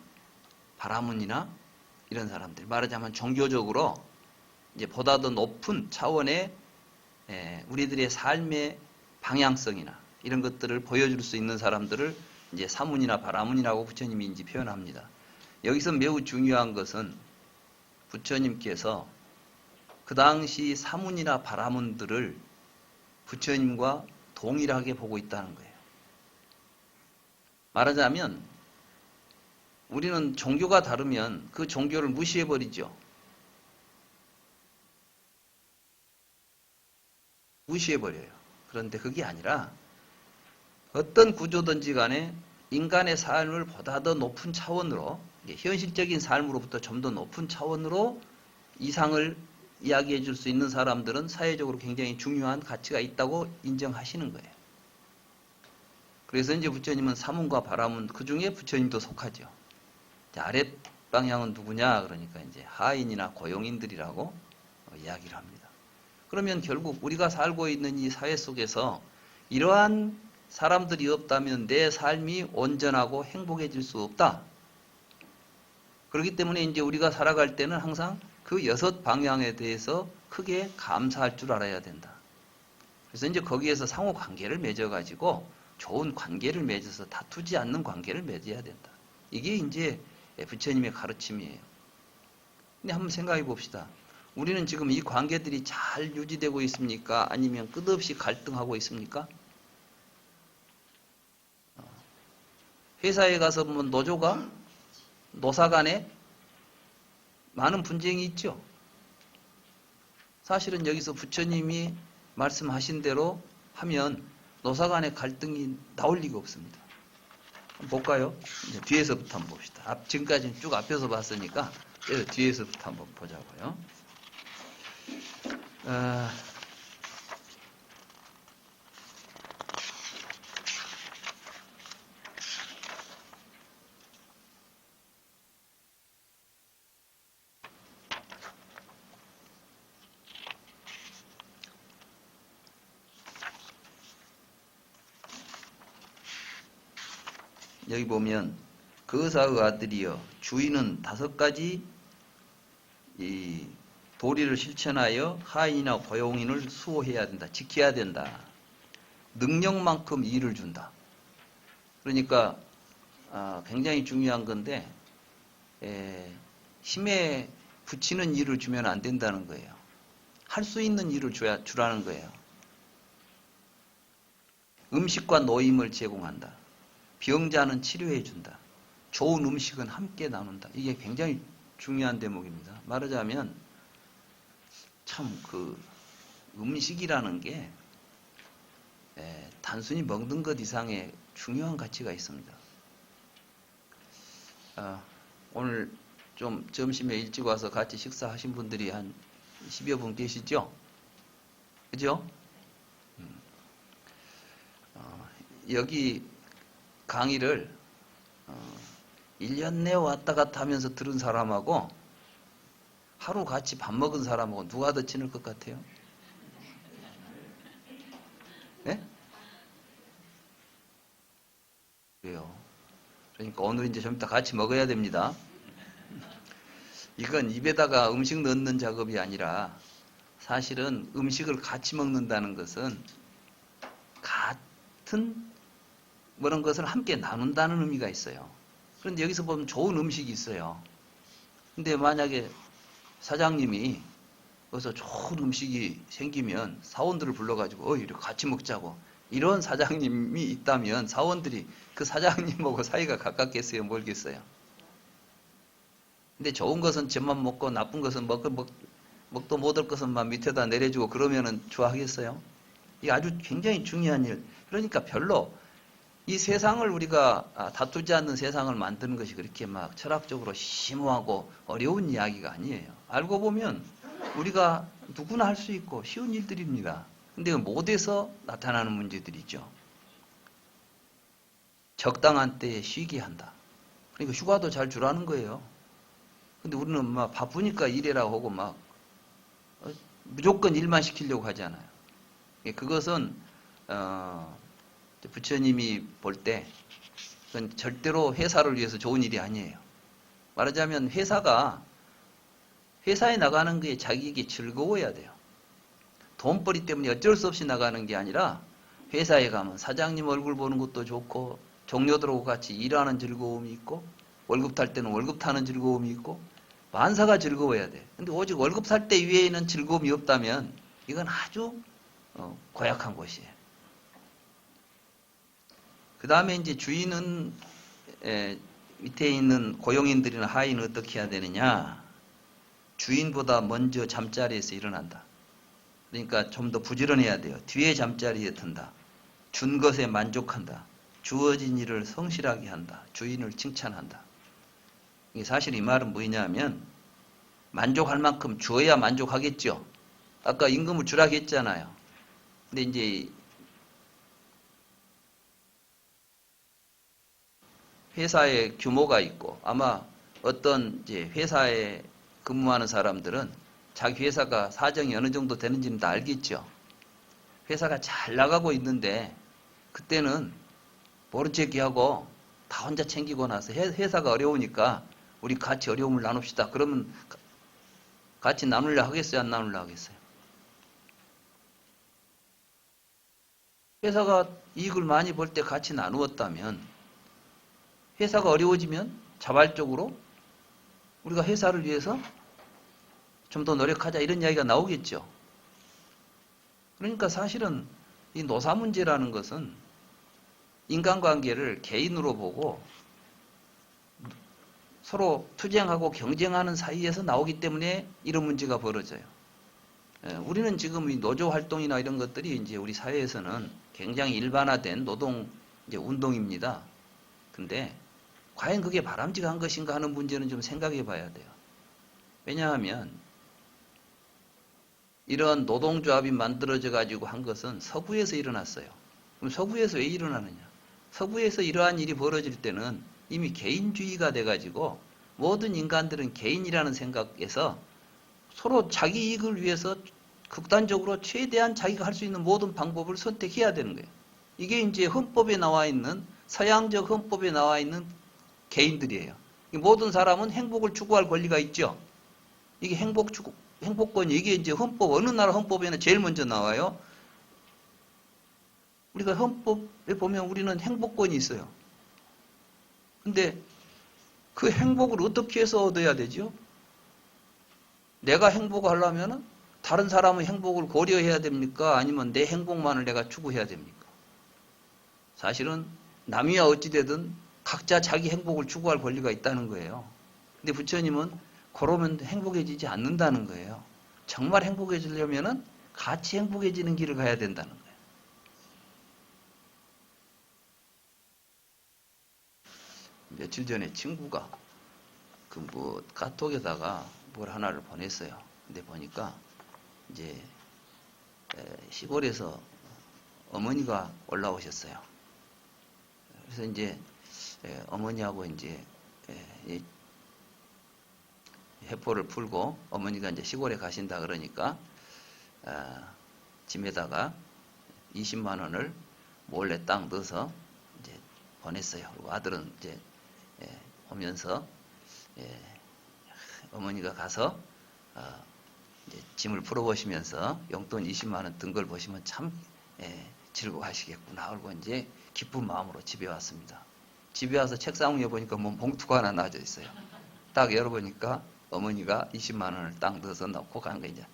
바라문이나 이런 사람들, 말하자면 종교적으로 이제 보다 더 높은 차원의 우리들의 삶의 방향성이나 이런 것들을 보여줄 수 있는 사람들을 이제 사문이나 바라문이라고 부처님이 이제 표현합니다. 여기서 매우 중요한 것은 부처님께서 그 당시 사문이나 바라문들을 부처님과 동일하게 보고 있다는 거예요. 말하자면 우리는 종교가 다르면 그 종교를 무시해버리죠. 무시해버려요. 그런데 그게 아니라 어떤 구조든지 간에 인간의 삶을 보다 더 높은 차원으로, 현실적인 삶으로부터 좀 더 높은 차원으로 이상을 이야기해 줄 수 있는 사람들은 사회적으로 굉장히 중요한 가치가 있다고 인정하시는 거예요. 그래서 이제 부처님은 사문과 바라문, 그 중에 부처님도 속하죠. 아랫 방향은 누구냐? 그러니까 이제 하인이나 고용인들이라고 이야기를 합니다. 그러면 결국 우리가 살고 있는 이 사회 속에서 이러한 사람들이 없다면 내 삶이 온전하고 행복해질 수 없다. 그렇기 때문에 이제 우리가 살아갈 때는 항상 그 6 방향에 대해서 크게 감사할 줄 알아야 된다. 그래서 이제 거기에서 상호 관계를 맺어가지고 좋은 관계를 맺어서 다투지 않는 관계를 맺어야 된다. 이게 이제 부처님의 가르침이에요. 근데 한번 생각해 봅시다. 우리는 지금 이 관계들이 잘 유지되고 있습니까? 아니면 끝없이 갈등하고 있습니까? 회사에 가서 뭐 노사 간에 많은 분쟁이 있죠. 사실은 여기서 부처님이 말씀하신 대로 하면 노사 간의 갈등이 나올 리가 없습니다. 한번 볼까요? 이제 뒤에서부터 한번 봅시다. 지금까지는 쭉 앞에서 봤으니까 뒤에서부터 한번 보자고요. 여기 보면 거사의 아들이여 주인은 5가지 이 도리를 실천하여 하인이나 고용인을 수호해야 된다. 지켜야 된다. 능력만큼 일을 준다. 그러니까 굉장히 중요한 건데 힘에 붙이는 일을 주면 안 된다는 거예요. 할 수 있는 일을 주라는 거예요. 음식과 노임을 제공한다. 병자는 치료해 준다. 좋은 음식은 함께 나눈다. 이게 굉장히 중요한 대목입니다. 말하자면 참 그 음식이라는 게 단순히 먹는 것 이상의 중요한 가치가 있습니다. 오늘 좀 점심에 일찍 와서 같이 식사하신 분들이 한 10여 분 계시죠? 그죠? 여기 강의를 1년 내에 왔다 갔다 하면서 들은 사람하고 하루 같이 밥 먹은 사람하고 누가 더 친할 것 같아요? 네? 그래요. 그러니까 오늘 이제 좀 이따 같이 먹어야 됩니다. 이건 입에다가 음식 넣는 작업이 아니라 사실은 음식을 같이 먹는다는 것은 같은 그런 것을 함께 나눈다는 의미가 있어요. 그런데 여기서 보면 좋은 음식이 있어요. 근데 만약에 사장님이 거기서 좋은 음식이 생기면 사원들을 불러가지고 이렇게 같이 먹자고 이런 사장님이 있다면 사원들이 그 사장님하고 사이가 가깝겠어요? 멀겠어요? 근데 좋은 것은 쟤만 먹고 나쁜 것은 먹도 못할 것은 막 밑에다 내려주고 그러면은 좋아하겠어요? 이게 아주 굉장히 중요한 일. 그러니까 별로 이 세상을 우리가 다투지 않는 세상을 만드는 것이 그렇게 막 철학적으로 심오하고 어려운 이야기가 아니에요. 알고 보면 우리가 누구나 할 수 있고 쉬운 일들입니다. 근데 못해서 나타나는 문제들이죠. 적당한 때에 쉬게 한다. 그러니까 휴가도 잘 주라는 거예요. 근데 우리는 막 바쁘니까 일해라고 하고 막 무조건 일만 시키려고 하잖아요. 그것은 부처님이 볼 때 그건 절대로 회사를 위해서 좋은 일이 아니에요. 말하자면 회사에 나가는 게 자기에게 즐거워야 돼요. 돈벌이 때문에 어쩔 수 없이 나가는 게 아니라 회사에 가면 사장님 얼굴 보는 것도 좋고 동료들하고 같이 일하는 즐거움이 있고 월급 탈 때는 월급 타는 즐거움이 있고 만사가 즐거워야 돼. 근데 오직 월급 탈 때 위에는 즐거움이 없다면 이건 아주 고약한 것이에요. 그 다음에 이제 주인은 밑에 있는 고용인들이나 하인은 어떻게 해야 되느냐? 주인보다 먼저 잠자리에서 일어난다. 그러니까 좀 더 부지런해야 돼요. 뒤에 잠자리에 든다. 준 것에 만족한다. 주어진 일을 성실하게 한다. 주인을 칭찬한다. 사실 이 말은 뭐냐면 만족할 만큼 주어야 만족하겠죠. 아까 임금을 주라고 했잖아요. 근데 이제 회사의 규모가 있고 아마 어떤 이제 회사에 근무하는 사람들은 자기 회사가 사정이 어느 정도 되는지는 다 알겠죠. 회사가 잘 나가고 있는데 그때는 모른 척 하고 다 혼자 챙기고 나서 회사가 어려우니까 우리 같이 어려움을 나눕시다. 그러면 같이 나누려 하겠어요? 안 나누려 하겠어요? 회사가 이익을 많이 벌 때 같이 나누었다면 회사가 어려워지면 자발적으로 우리가 회사를 위해서 좀 더 노력하자 이런 이야기가 나오겠죠. 그러니까 사실은 이 노사 문제라는 것은 인간관계를 개인으로 보고 서로 투쟁하고 경쟁하는 사이에서 나오기 때문에 이런 문제가 벌어져요. 우리는 지금 이 노조 활동이나 이런 것들이 이제 우리 사회에서는 굉장히 일반화된 노동 이제 운동입니다. 근데 과연 그게 바람직한 것인가 하는 문제는 좀 생각해 봐야 돼요. 왜냐하면 이런 노동조합이 만들어져 가지고 한 것은 서구에서 일어났어요. 그럼 서구에서 왜 일어나느냐? 서구에서 이러한 일이 벌어질 때는 이미 개인주의가 돼가지고 모든 인간들은 개인이라는 생각에서 서로 자기 이익을 위해서 극단적으로 최대한 자기가 할 수 있는 모든 방법을 선택해야 되는 거예요. 이게 이제 헌법에 나와 있는 서양적 헌법에 나와 있는 개인들이에요. 모든 사람은 행복을 추구할 권리가 있죠. 이게 행복권이 이게 이제 헌법 어느 나라 헌법에는 제일 먼저 나와요. 우리가 헌법에 보면 우리는 행복권이 있어요. 근데 그 행복을 어떻게 해서 얻어야 되죠? 내가 행복하려면 다른 사람의 행복을 고려해야 됩니까? 아니면 내 행복만을 내가 추구해야 됩니까? 사실은 남이야 어찌되든 각자 자기 행복을 추구할 권리가 있다는 거예요. 근데 부처님은 그러면 행복해지지 않는다는 거예요. 정말 행복해지려면 같이 행복해지는 길을 가야 된다는 거예요. 며칠 전에 친구가 카톡에다가 뭘 하나를 보냈어요. 근데 보니까 이제 시골에서 어머니가 올라오셨어요. 그래서 이제 어머니하고 이제 회포를 풀고 어머니가 이제 시골에 가신다 그러니까 짐에다가 20만 원을 몰래 딱 넣어서 이제 보냈어요. 그리고 아들은 이제 오면서 어머니가 가서 이제 짐을 풀어보시면서 용돈 20만 원 든 걸 보시면 참 즐거워하시겠구나 하고 이제 기쁜 마음으로 집에 왔습니다. 집에 와서 책상 위에 보니까 뭐 봉투가 하나 놔져 있어요. 딱 열어보니까 어머니가 20만 원을 딱 넣어서 넣고 간 거야. 이제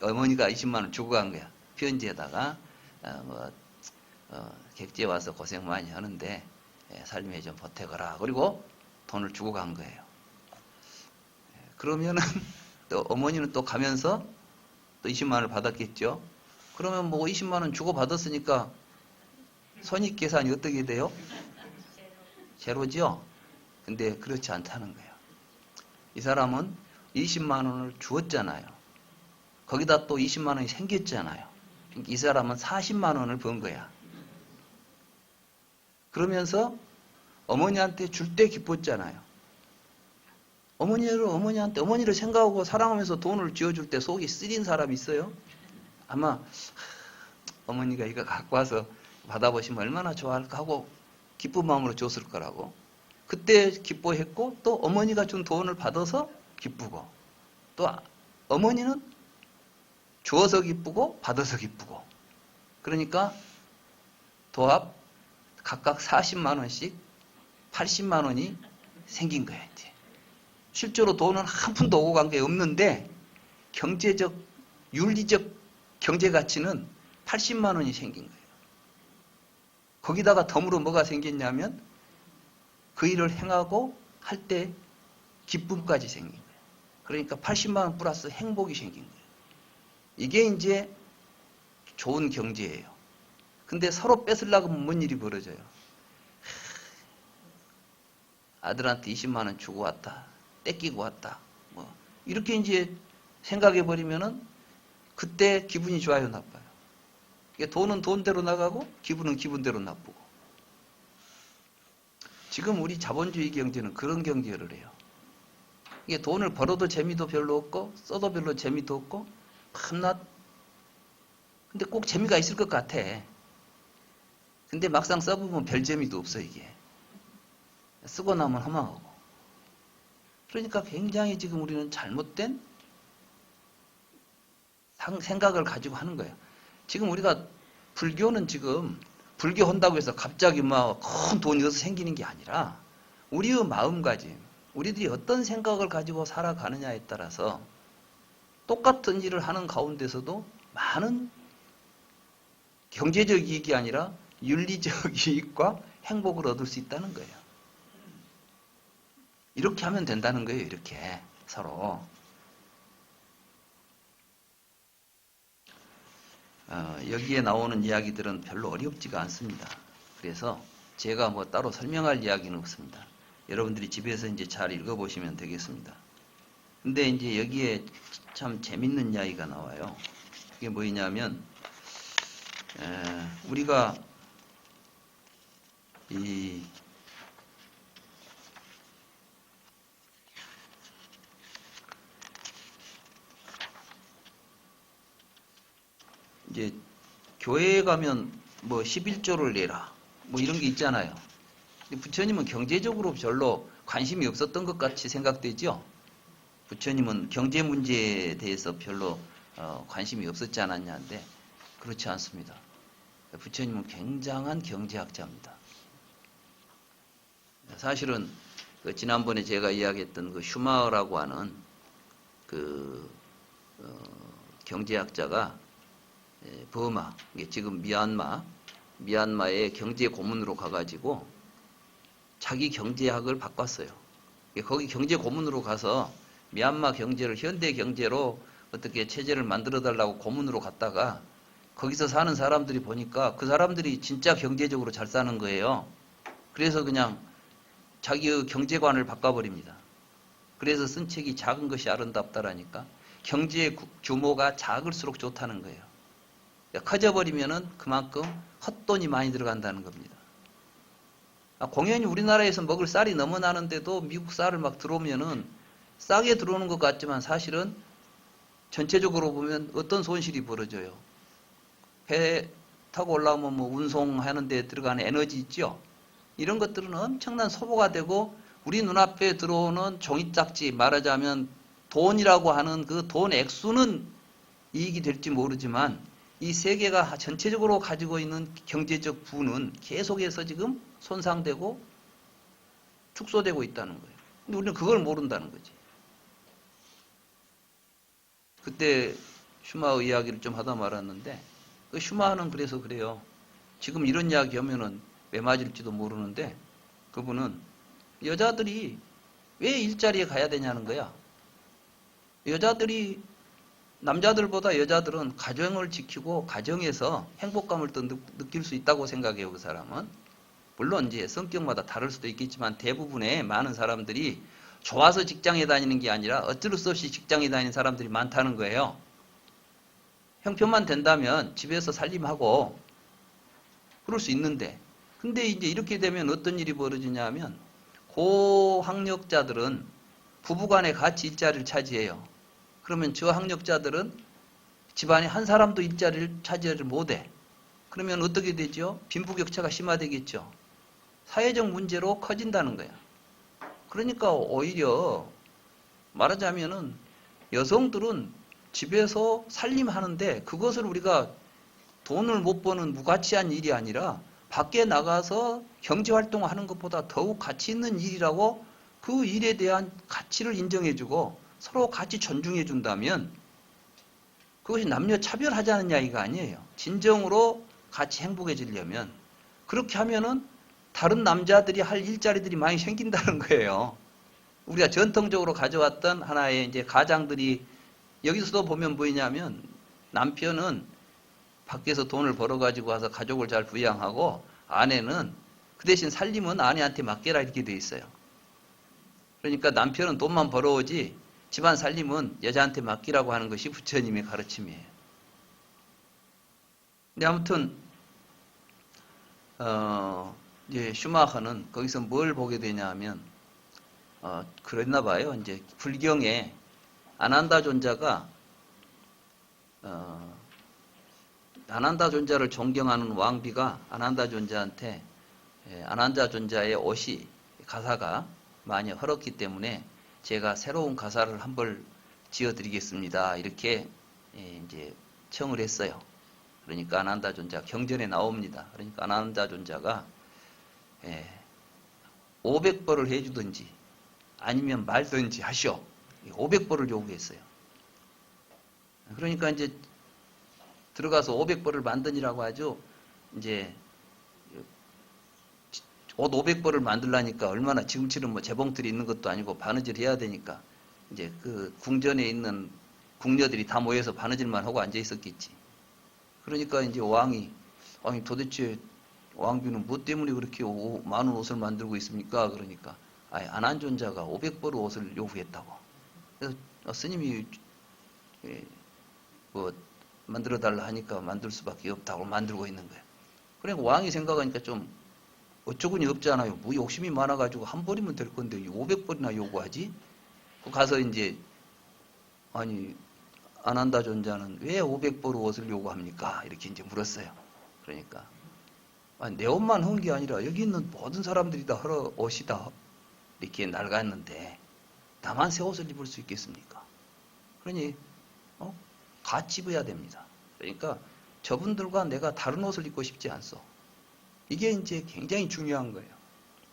어머니가 20만 원 주고 간 거야. 편지에다가 객지에 와서 고생 많이 하는데 삶에 좀 보태거라. 그리고 돈을 주고 간 거예요. 그러면은 또 어머니는 또 가면서 또 20만 원을 받았겠죠. 그러면 뭐 20만 원 주고 받았으니까 손익 계산이 어떻게 돼요? 제로죠? 근데 그렇지 않다는 거예요. 이 사람은 20만 원을 주었잖아요. 거기다 또 20만 원이 생겼잖아요. 그러니까 이 사람은 40만 원을 번 거야. 그러면서 어머니한테 줄 때 기뻤잖아요. 어머니를 생각하고 사랑하면서 돈을 쥐어줄 때 속이 쓰린 사람 있어요? 아마 어머니가 이거 갖고 와서 받아보시면 얼마나 좋아할까 하고 기쁜 마음으로 줬을 거라고. 그때 기뻐했고 또 어머니가 준 돈을 받아서 기쁘고 또 어머니는 주어서 기쁘고 받아서 기쁘고 그러니까 도합 각각 40만 원씩 80만 원이 생긴 거야 이제. 실제로 돈은 한 푼도 오고 간 게 없는데 경제적 윤리적 경제 가치는 80만 원이 생긴 거예요. 거기다가 덤으로 뭐가 생겼냐면 그 일을 행하고 할 때 기쁨까지 생긴 거예요. 그러니까 80만 원 플러스 행복이 생긴 거예요. 이게 이제 좋은 경제예요. 근데 서로 뺏으려고 하면 뭔 일이 벌어져요. 아들한테 20만 원 주고 왔다. 떼끼고 왔다. 뭐 이렇게 이제 생각해 버리면은 그때 기분이 좋아요, 나빠요. 돈은 돈대로 나가고 기분은 기분대로 나쁘고. 지금 우리 자본주의 경제는 그런 경제를 해요. 이게 돈을 벌어도 재미도 별로 없고 써도 별로 재미도 없고 밤낮 근데 꼭 재미가 있을 것 같아. 근데 막상 써보면 별 재미도 없어 이게. 쓰고 나면 허망하고. 그러니까 굉장히 지금 우리는 잘못된 생각을 가지고 하는 거예요. 지금 우리가 불교는 지금 불교 한다고 해서 갑자기 막 큰 돈이 어디서 생기는 게 아니라 우리의 마음가짐, 우리들이 어떤 생각을 가지고 살아가느냐에 따라서 똑같은 일을 하는 가운데서도 많은 경제적 이익이 아니라 윤리적 이익과 행복을 얻을 수 있다는 거예요. 이렇게 하면 된다는 거예요. 이렇게 서로. 여기에 나오는 이야기들은 별로 어렵지가 않습니다. 그래서 제가 뭐 따로 설명할 이야기는 없습니다. 여러분들이 집에서 이제 잘 읽어보시면 되겠습니다. 근데 이제 여기에 참 재밌는 이야기가 나와요. 그게 뭐냐면, 우리가 이제 교회에 가면 뭐 11조를 내라 뭐 이런 게 있잖아요. 근데 부처님은 경제적으로 별로 관심이 없었던 것 같이 생각되죠. 부처님은 경제 문제에 대해서 별로 관심이 없었지 않았냐는데 그렇지 않습니다. 부처님은 굉장한 경제학자입니다. 사실은 지난번에 제가 이야기했던 그 슈마어라고 하는 그 경제학자가 버마, 지금 미얀마의 경제 고문으로 가가지고 자기 경제학을 바꿨어요. 거기 경제 고문으로 가서 미얀마 경제를 현대 경제로 어떻게 체제를 만들어 달라고 고문으로 갔다가 거기서 사는 사람들이 보니까 그 사람들이 진짜 경제적으로 잘 사는 거예요. 그래서 그냥 자기의 경제관을 바꿔버립니다. 그래서 쓴 책이 작은 것이 아름답다라니까 경제의 규모가 작을수록 좋다는 거예요. 커져버리면은 그만큼 헛돈이 많이 들어간다는 겁니다. 공연히 우리나라에서 먹을 쌀이 너무 나는데도 미국 쌀을 막 들어오면은 싸게 들어오는 것 같지만 사실은 전체적으로 보면 어떤 손실이 벌어져요. 배 타고 올라오면 뭐 운송하는 데 들어가는 에너지 있죠. 이런 것들은 엄청난 소모가 되고 우리 눈앞에 들어오는 종이짝지 말하자면 돈이라고 하는 그 돈 액수는 이익이 될지 모르지만 이 세계가 전체적으로 가지고 있는 경제적 부는 계속해서 지금 손상되고 축소되고 있다는 거예요. 근데 우리는 그걸 모른다는 거지. 그때 슈마어 이야기를 좀 하다 말았는데 그 슈마어는 그래서 그래요. 지금 이런 이야기 하면은 왜 맞을지도 모르는데 그분은 여자들이 왜 일자리에 가야 되냐는 거야. 여자들이 남자들보다 여자들은 가정을 지키고 가정에서 행복감을 더 느낄 수 있다고 생각해요, 그 사람은. 물론 이제 성격마다 다를 수도 있겠지만 대부분의 많은 사람들이 좋아서 직장에 다니는 게 아니라 어쩔 수 없이 직장에 다니는 사람들이 많다는 거예요. 형편만 된다면 집에서 살림하고 그럴 수 있는데, 근데 이제 이렇게 되면 어떤 일이 벌어지냐면 고학력자들은 부부간에 같이 일자리를 차지해요. 그러면 저학력자들은 집안에 한 사람도 일자리를 차지하지 못해. 그러면 어떻게 되죠? 빈부격차가 심화되겠죠. 사회적 문제로 커진다는 거야. 그러니까 오히려 말하자면은 여성들은 집에서 살림하는데 그것을 우리가 돈을 못 버는 무가치한 일이 아니라 밖에 나가서 경제활동을 하는 것보다 더욱 가치 있는 일이라고 그 일에 대한 가치를 인정해주고 서로 같이 존중해준다면 그것이 남녀 차별하자는 이야기가 아니에요. 진정으로 같이 행복해지려면 그렇게 하면은 다른 남자들이 할 일자리들이 많이 생긴다는 거예요. 우리가 전통적으로 가져왔던 하나의 이제 가장들이 여기서도 보면 뭐냐면 남편은 밖에서 돈을 벌어가지고 와서 가족을 잘 부양하고 아내는 그 대신 살림은 아내한테 맡겨라 이렇게 돼 있어요. 그러니까 남편은 돈만 벌어오지 집안 살림은 여자한테 맡기라고 하는 것이 부처님의 가르침이에요. 근데 아무튼 이제 슈마허는 거기서 뭘 보게 되냐면 그랬나 봐요. 이제 불경에 아난다 존자가 아난다 존자를 존경하는 왕비가 아난다 존자한테 아난다 존자의 옷이 가사가 많이 헐었기 때문에 제가 새로운 가사를 한 벌 지어드리겠습니다. 이렇게 이제 청을 했어요. 그러니까 아난다 존자 경전에 나옵니다. 그러니까 아난다 존자가 500벌을 해주든지 아니면 말든지 하시오. 500벌을 요구했어요. 그러니까 이제 들어가서 500벌을 만드니라고 하죠. 이제 옷 500벌을 만들라니까 얼마나 지금처럼 뭐 재봉틀이 있는 것도 아니고 바느질 해야 되니까 이제 그 궁전에 있는 궁녀들이 다 모여서 바느질만 하고 앉아 있었겠지. 그러니까 이제 왕이 아니 도대체 왕비는 뭐 때문에 그렇게 많은 옷을 만들고 있습니까? 그러니까 아난존자가 500벌의 옷을 요구했다고. 그래서 스님이 뭐 만들어 달라 하니까 만들 수밖에 없다고 만들고 있는 거예요. 그러니까 왕이 생각하니까 좀 어처구니 없잖아요. 뭐 욕심이 많아가지고 한 벌이면 될 건데 500벌이나 요구하지? 가서 이제 아니 아난다 존자는 왜 500벌의 옷을 요구합니까? 이렇게 이제 물었어요. 그러니까 내 옷만 한 게 아니라 여기 있는 모든 사람들이 다 옷이 다 이렇게 낡았는데 나만 새 옷을 입을 수 있겠습니까? 그러니 같이 입어야 됩니다. 그러니까 저분들과 내가 다른 옷을 입고 싶지 않소. 이게 이제 굉장히 중요한 거예요.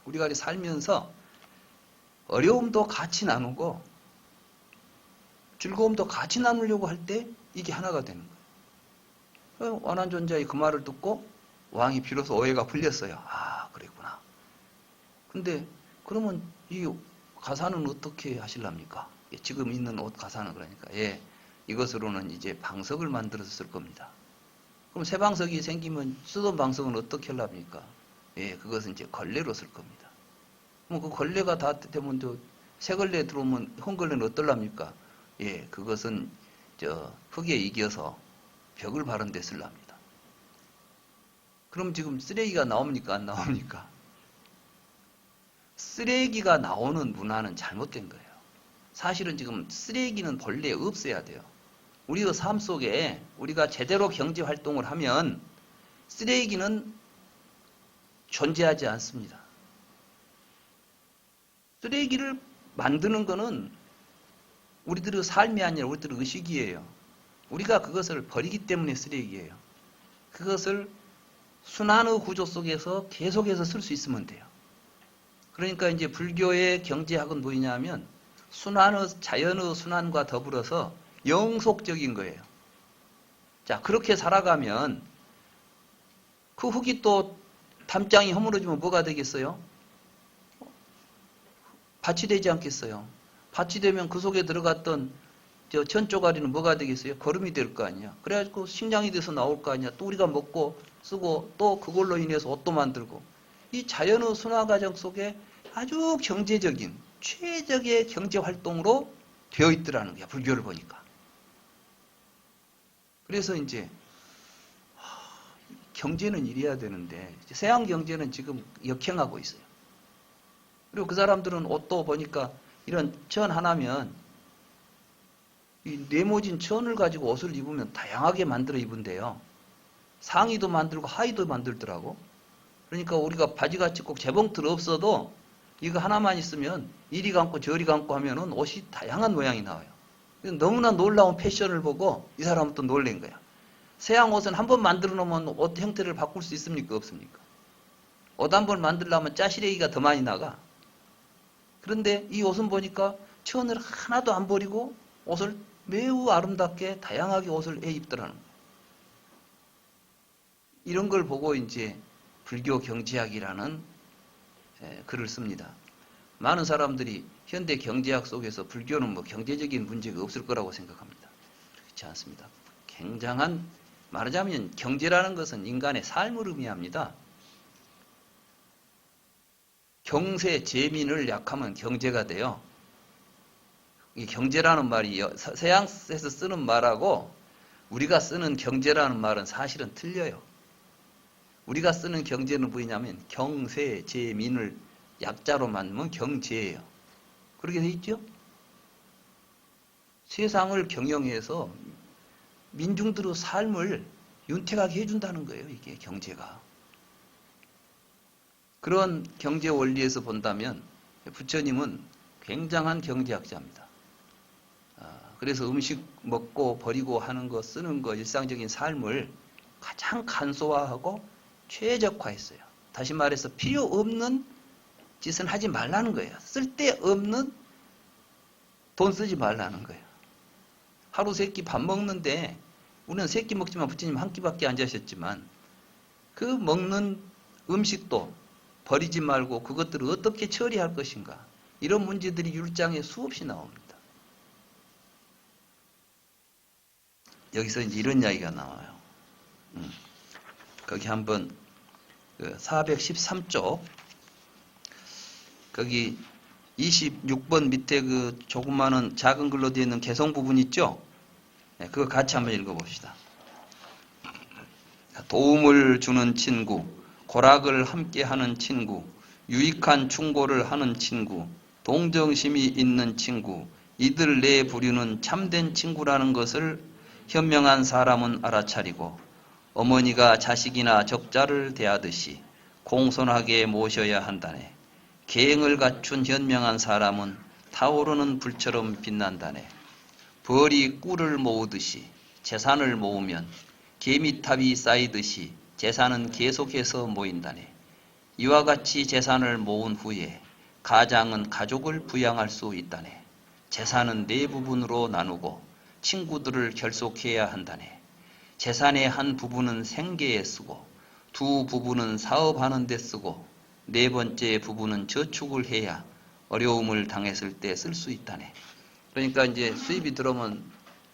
우리가 살면서 어려움도 같이 나누고 즐거움도 같이 나누려고 할 때 이게 하나가 되는 거예요. 원한존자의 그 말을 듣고 왕이 비로소 오해가 풀렸어요. 아, 그랬구나. 근데 그러면 이 가사는 어떻게 하실랍니까? 지금 있는 옷 가사는 그러니까 이것으로는 이제 방석을 만들어서 쓸 겁니다. 그럼 새 방석이 생기면 쓰던 방석은 어떻게 하랍니까? 그것은 이제 걸레로 쓸 겁니다. 그럼 그 걸레가 다 되면 새 걸레 들어오면 한 걸레는 어떨랍니까? 그것은 흙에 이겨서 벽을 바른 데 쓸랍니다. 그럼 지금 쓰레기가 나옵니까? 안 나옵니까? 쓰레기가 나오는 문화는 잘못된 거예요. 사실은 지금 쓰레기는 본래 없어야 돼요. 우리의 삶 속에 우리가 제대로 경제 활동을 하면 쓰레기는 존재하지 않습니다. 쓰레기를 만드는 것은 우리들의 삶이 아니라 우리들의 의식이에요. 우리가 그것을 버리기 때문에 쓰레기예요. 그것을 순환의 구조 속에서 계속해서 쓸 수 있으면 돼요. 그러니까 이제 불교의 경제학은 뭐냐면 자연의 순환과 더불어서 영속적인 거예요. 자, 그렇게 살아가면 그 흙이 또 담장이 허물어지면 뭐가 되겠어요? 밭이 되지 않겠어요? 밭이 되면 그 속에 들어갔던 저 전조가리는 뭐가 되겠어요? 거름이 될 거 아니야. 그래가지고 식량이 돼서 나올 거 아니야. 또 우리가 먹고 쓰고 또 그걸로 인해서 옷도 만들고. 이 자연의 순화 과정 속에 아주 경제적인 최적의 경제 활동으로 되어 있더라는 거야. 불교를 보니까. 그래서 이제 경제는 이래야 되는데 서양 경제는 지금 역행하고 있어요. 그리고 그 사람들은 옷도 보니까 이런 천 하나면 이 네모진 천을 가지고 옷을 입으면 다양하게 만들어 입은대요. 상의도 만들고 하의도 만들더라고. 그러니까 우리가 바지같이 꼭 재봉틀 없어도 이거 하나만 있으면 이리 감고 저리 감고 하면은 옷이 다양한 모양이 나와요. 너무나 놀라운 패션을 보고 이 사람은 또 놀란 거야. 서양 옷은 한 번 만들어 놓으면 옷 형태를 바꿀 수 있습니까? 없습니까? 옷 한 번 만들려면 짜시래기가 더 많이 나가. 그런데 이 옷은 보니까 천을 하나도 안 버리고 옷을 매우 아름답게 다양하게 옷을 입더라는 거예요. 이런 걸 보고 이제 불교 경제학이라는 글을 씁니다. 많은 사람들이 현대 경제학 속에서 불교는 뭐 경제적인 문제가 없을 거라고 생각합니다. 그렇지 않습니다. 굉장한, 말하자면 경제라는 것은 인간의 삶을 의미합니다. 경세, 재민을 약하면 경제가 돼요. 이 경제라는 말이 서양에서 쓰는 말하고 우리가 쓰는 경제라는 말은 사실은 틀려요. 우리가 쓰는 경제는 뭐냐면 경세, 재민을 약자로 만들면 경제예요. 그렇게 돼 있죠? 세상을 경영해서 민중들의 삶을 윤택하게 해준다는 거예요. 이게 경제가. 그런 경제 원리에서 본다면 부처님은 굉장한 경제학자입니다. 그래서 음식 먹고 버리고 하는 거, 쓰는 거, 일상적인 삶을 가장 간소화하고 최적화했어요. 다시 말해서 필요 없는 짓은 하지 말라는 거예요. 쓸데없는 돈 쓰지 말라는 거예요. 하루 세 끼 밥 먹는데 우리는 세 끼 먹지만 부처님 한 끼밖에 안 자셨지만 그 먹는 음식도 버리지 말고 그것들을 어떻게 처리할 것인가, 이런 문제들이 율장에 수없이 나옵니다. 여기서 이제 이런 이야기가 나와요. 거기 한번 413쪽 거기 26번 밑에 그 조그마한 작은 글로 되어 있는 개성 부분 있죠? 네, 그거 같이 한번 읽어봅시다. 도움을 주는 친구, 고락을 함께하는 친구, 유익한 충고를 하는 친구, 동정심이 있는 친구, 이들 내 부류는 참된 친구라는 것을 현명한 사람은 알아차리고 어머니가 자식이나 적자를 대하듯이 공손하게 모셔야 한다네. 계행을 갖춘 현명한 사람은 타오르는 불처럼 빛난다네. 벌이 꿀을 모으듯이 재산을 모으면 개미탑이 쌓이듯이 재산은 계속해서 모인다네. 이와 같이 재산을 모은 후에 가장은 가족을 부양할 수 있다네. 재산은 네 부분으로 나누고 친구들을 결속해야 한다네. 재산의 한 부분은 생계에 쓰고 두 부분은 사업하는 데 쓰고 네 번째 부분은 저축을 해야 어려움을 당했을 때 쓸 수 있다네. 그러니까 이제 수입이 들어오면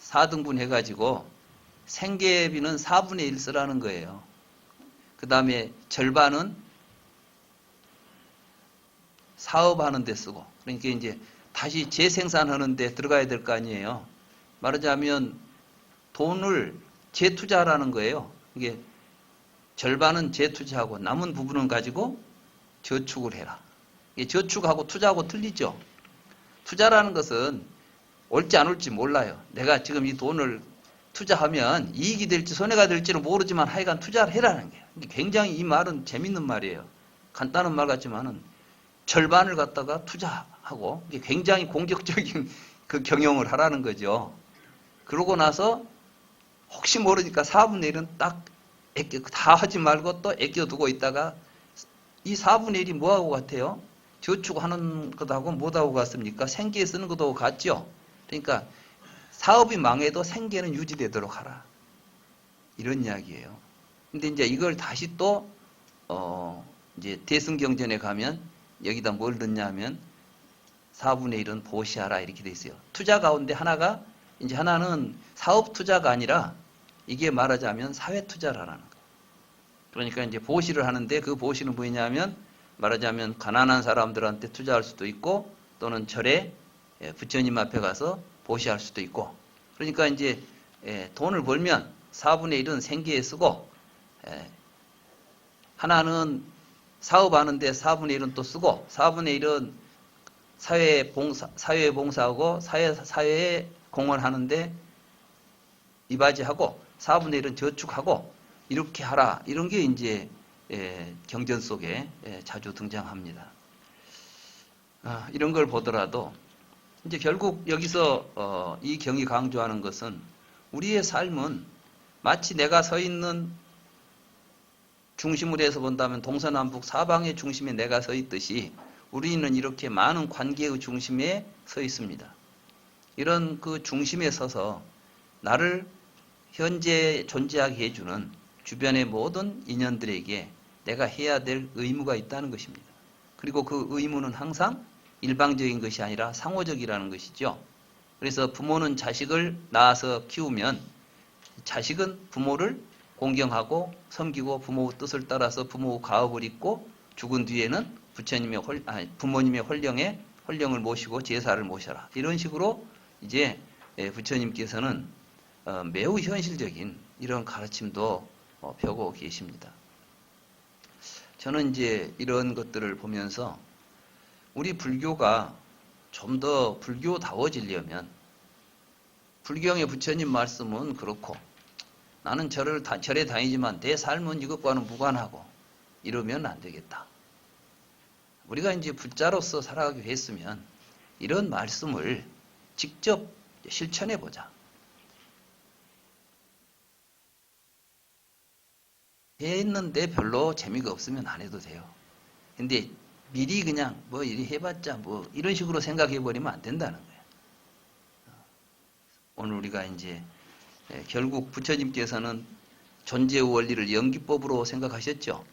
4등분 해가지고 생계비는 4분의 1 쓰라는 거예요. 그 다음에 절반은 사업하는 데 쓰고, 그러니까 이제 다시 재생산하는 데 들어가야 될 거 아니에요. 말하자면 돈을 재투자라는 거예요. 이게 절반은 재투자하고 남은 부분은 가지고 저축을 해라. 이게 저축하고 투자하고 틀리죠. 투자라는 것은 올지 안 올지 몰라요. 내가 지금 이 돈을 투자하면 이익이 될지 손해가 될지는 모르지만 하여간 투자를 해라는 거예요. 굉장히 이 말은 재밌는 말이에요. 간단한 말 같지만은 절반을 갖다가 투자하고 굉장히 공격적인 그 경영을 하라는 거죠. 그러고 나서 혹시 모르니까 4분의 1은 딱 다 하지 말고 또 아껴두고 있다가 이 4분의 1이 뭐하고 같아요? 저축하는 것하고 뭐하고 같습니까? 생계에 쓰는 것하고 같죠? 그러니까 사업이 망해도 생계는 유지되도록 하라. 이런 이야기예요. 근데 이제 이걸 다시 또, 이제 대승경전에 가면 여기다 뭘 넣냐면 4분의 1은 보시하라 이렇게 돼 있어요. 투자 가운데 하나가 이제 하나는 사업 투자가 아니라 이게 말하자면 사회 투자라는 거예요. 그러니까 이제 보시를 하는데 그 보시는 뭐냐면 말하자면 가난한 사람들한테 투자할 수도 있고 또는 절에 부처님 앞에 가서 보시할 수도 있고 그러니까 이제 돈을 벌면 4분의 1은 생계에 쓰고 하나는 사업하는데 4분의 1은 또 쓰고 4분의 1은 사회에 봉사하고 사회에 공헌하는데 이바지하고 4분의 1은 저축하고 이렇게 하라. 이런 게 이제 경전 속에 자주 등장합니다. 이런 걸 보더라도 이제 결국 여기서 이 경이 강조하는 것은 우리의 삶은 마치 내가 서 있는 중심으로 해서 본다면 동서남북 사방의 중심에 내가 서 있듯이 우리는 이렇게 많은 관계의 중심에 서 있습니다. 이런 그 중심에 서서 나를 현재 존재하게 해주는 주변의 모든 인연들에게 내가 해야 될 의무가 있다는 것입니다. 그리고 그 의무는 항상 일방적인 것이 아니라 상호적이라는 것이죠. 그래서 부모는 자식을 낳아서 키우면 자식은 부모를 공경하고 섬기고 부모 뜻을 따라서 부모 가업을 잇고 죽은 뒤에는 부모님의 홀령을 모시고 제사를 모셔라. 이런 식으로 이제 부처님께서는 매우 현실적인 이런 가르침도 펴고 계십니다. 저는 이제 이런 것들을 보면서 우리 불교가 좀 더 불교다워지려면 불경의 부처님 말씀은 그렇고 나는 절에 다니지만 내 삶은 이것과는 무관하고 이러면 안 되겠다. 우리가 이제 불자로서 살아가기 했으면 이런 말씀을 직접 실천해 보자. 했는데 별로 재미가 없으면 안 해도 돼요. 근데 미리 그냥 뭐 이리 해봤자 뭐 이런 식으로 생각해 버리면 안 된다는 거예요. 오늘 우리가 이제 결국 부처님께서는 존재의 원리를 연기법으로 생각하셨죠.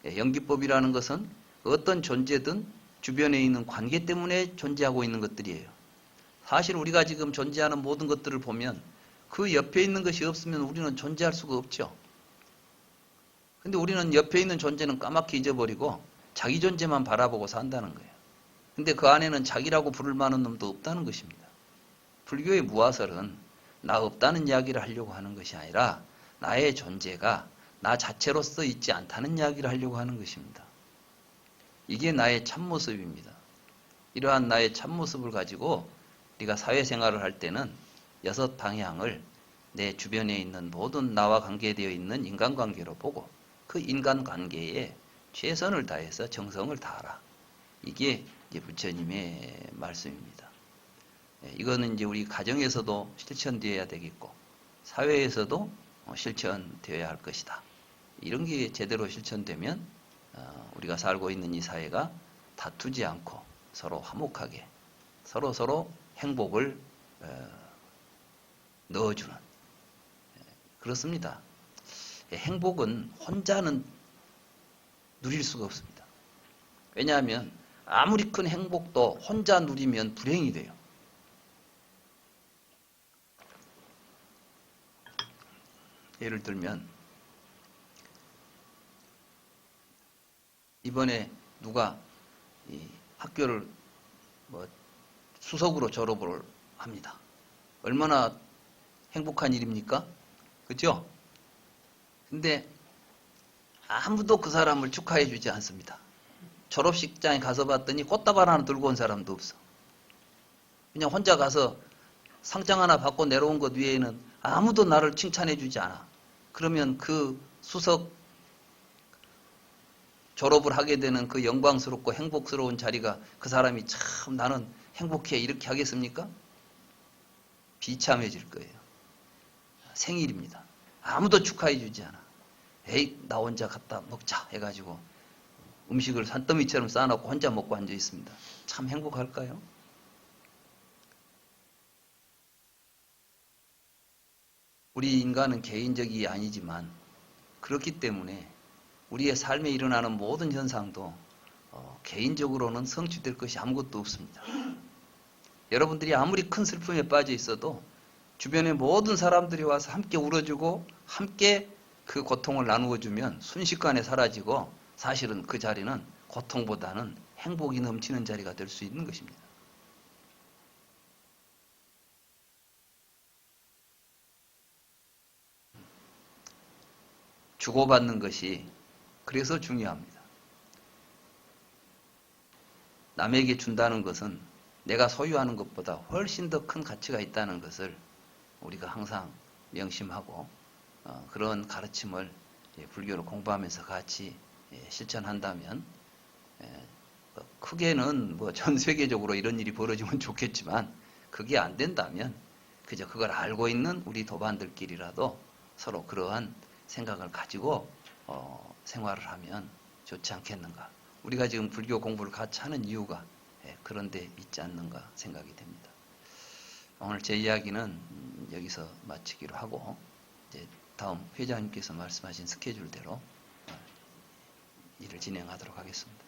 연기법이라는 것은 어떤 존재든 주변에 있는 관계 때문에 존재하고 있는 것들이에요. 사실 우리가 지금 존재하는 모든 것들을 보면 그 옆에 있는 것이 없으면 우리는 존재할 수가 없죠. 근데 우리는 옆에 있는 존재는 까맣게 잊어버리고 자기 존재만 바라보고 산다는 거예요. 근데 그 안에는 자기라고 부를 만한 놈도 없다는 것입니다. 불교의 무화설은 나 없다는 이야기를 하려고 하는 것이 아니라 나의 존재가 나 자체로서 있지 않다는 이야기를 하려고 하는 것입니다. 이게 나의 참모습입니다. 이러한 나의 참모습을 가지고 우리가 사회생활을 할 때는 6 방향을 내 주변에 있는 모든 나와 관계되어 있는 인간관계로 보고 그 인간관계에 최선을 다해서 정성을 다하라. 이게 이제 부처님의 말씀입니다. 이거는 이제 우리 가정에서도 실천되어야 되겠고 사회에서도 실천되어야 할 것이다. 이런 게 제대로 실천되면 우리가 살고 있는 이 사회가 다투지 않고 서로 화목하게 서로 행복을 넣어주는 그렇습니다. 행복은 혼자는 누릴 수가 없습니다. 왜냐하면 아무리 큰 행복도 혼자 누리면 불행이 돼요. 예를 들면 이번에 누가 학교를 수석으로 졸업을 합니다. 얼마나 행복한 일입니까? 그렇죠? 근데 아무도 그 사람을 축하해 주지 않습니다. 졸업식장에 가서 봤더니 꽃다발 하나 들고 온 사람도 없어. 그냥 혼자 가서 상장 하나 받고 내려온 것 외에는 아무도 나를 칭찬해 주지 않아. 그러면 그 수석 졸업을 하게 되는 그 영광스럽고 행복스러운 자리가 그 사람이 참 나는 행복해 이렇게 하겠습니까? 비참해질 거예요. 생일입니다. 아무도 축하해 주지 않아. 에이 나 혼자 갖다 먹자 해가지고 음식을 산더미처럼 쌓아놓고 혼자 먹고 앉아 있습니다. 참 행복할까요? 우리 인간은 개인적이 아니지만 그렇기 때문에 우리의 삶에 일어나는 모든 현상도 개인적으로는 성취될 것이 아무것도 없습니다. 여러분들이 아무리 큰 슬픔에 빠져 있어도 주변의 모든 사람들이 와서 함께 울어주고 함께 그 고통을 나누어주면 순식간에 사라지고 사실은 그 자리는 고통보다는 행복이 넘치는 자리가 될 수 있는 것입니다. 주고받는 것이 그래서 중요합니다. 남에게 준다는 것은 내가 소유하는 것보다 훨씬 더 큰 가치가 있다는 것을 우리가 항상 명심하고 그런 가르침을 불교를 공부하면서 같이 실천한다면 크게는 뭐 전 세계적으로 이런 일이 벌어지면 좋겠지만 그게 안 된다면 그저 그걸 알고 있는 우리 도반들끼리라도 서로 그러한 생각을 가지고 생활을 하면 좋지 않겠는가. 우리가 지금 불교 공부를 같이 하는 이유가 그런 데 있지 않는가 생각이 됩니다. 오늘 제 이야기는 여기서 마치기로 하고 이제 다음 회장님께서 말씀하신 스케줄대로 일을 진행하도록 하겠습니다.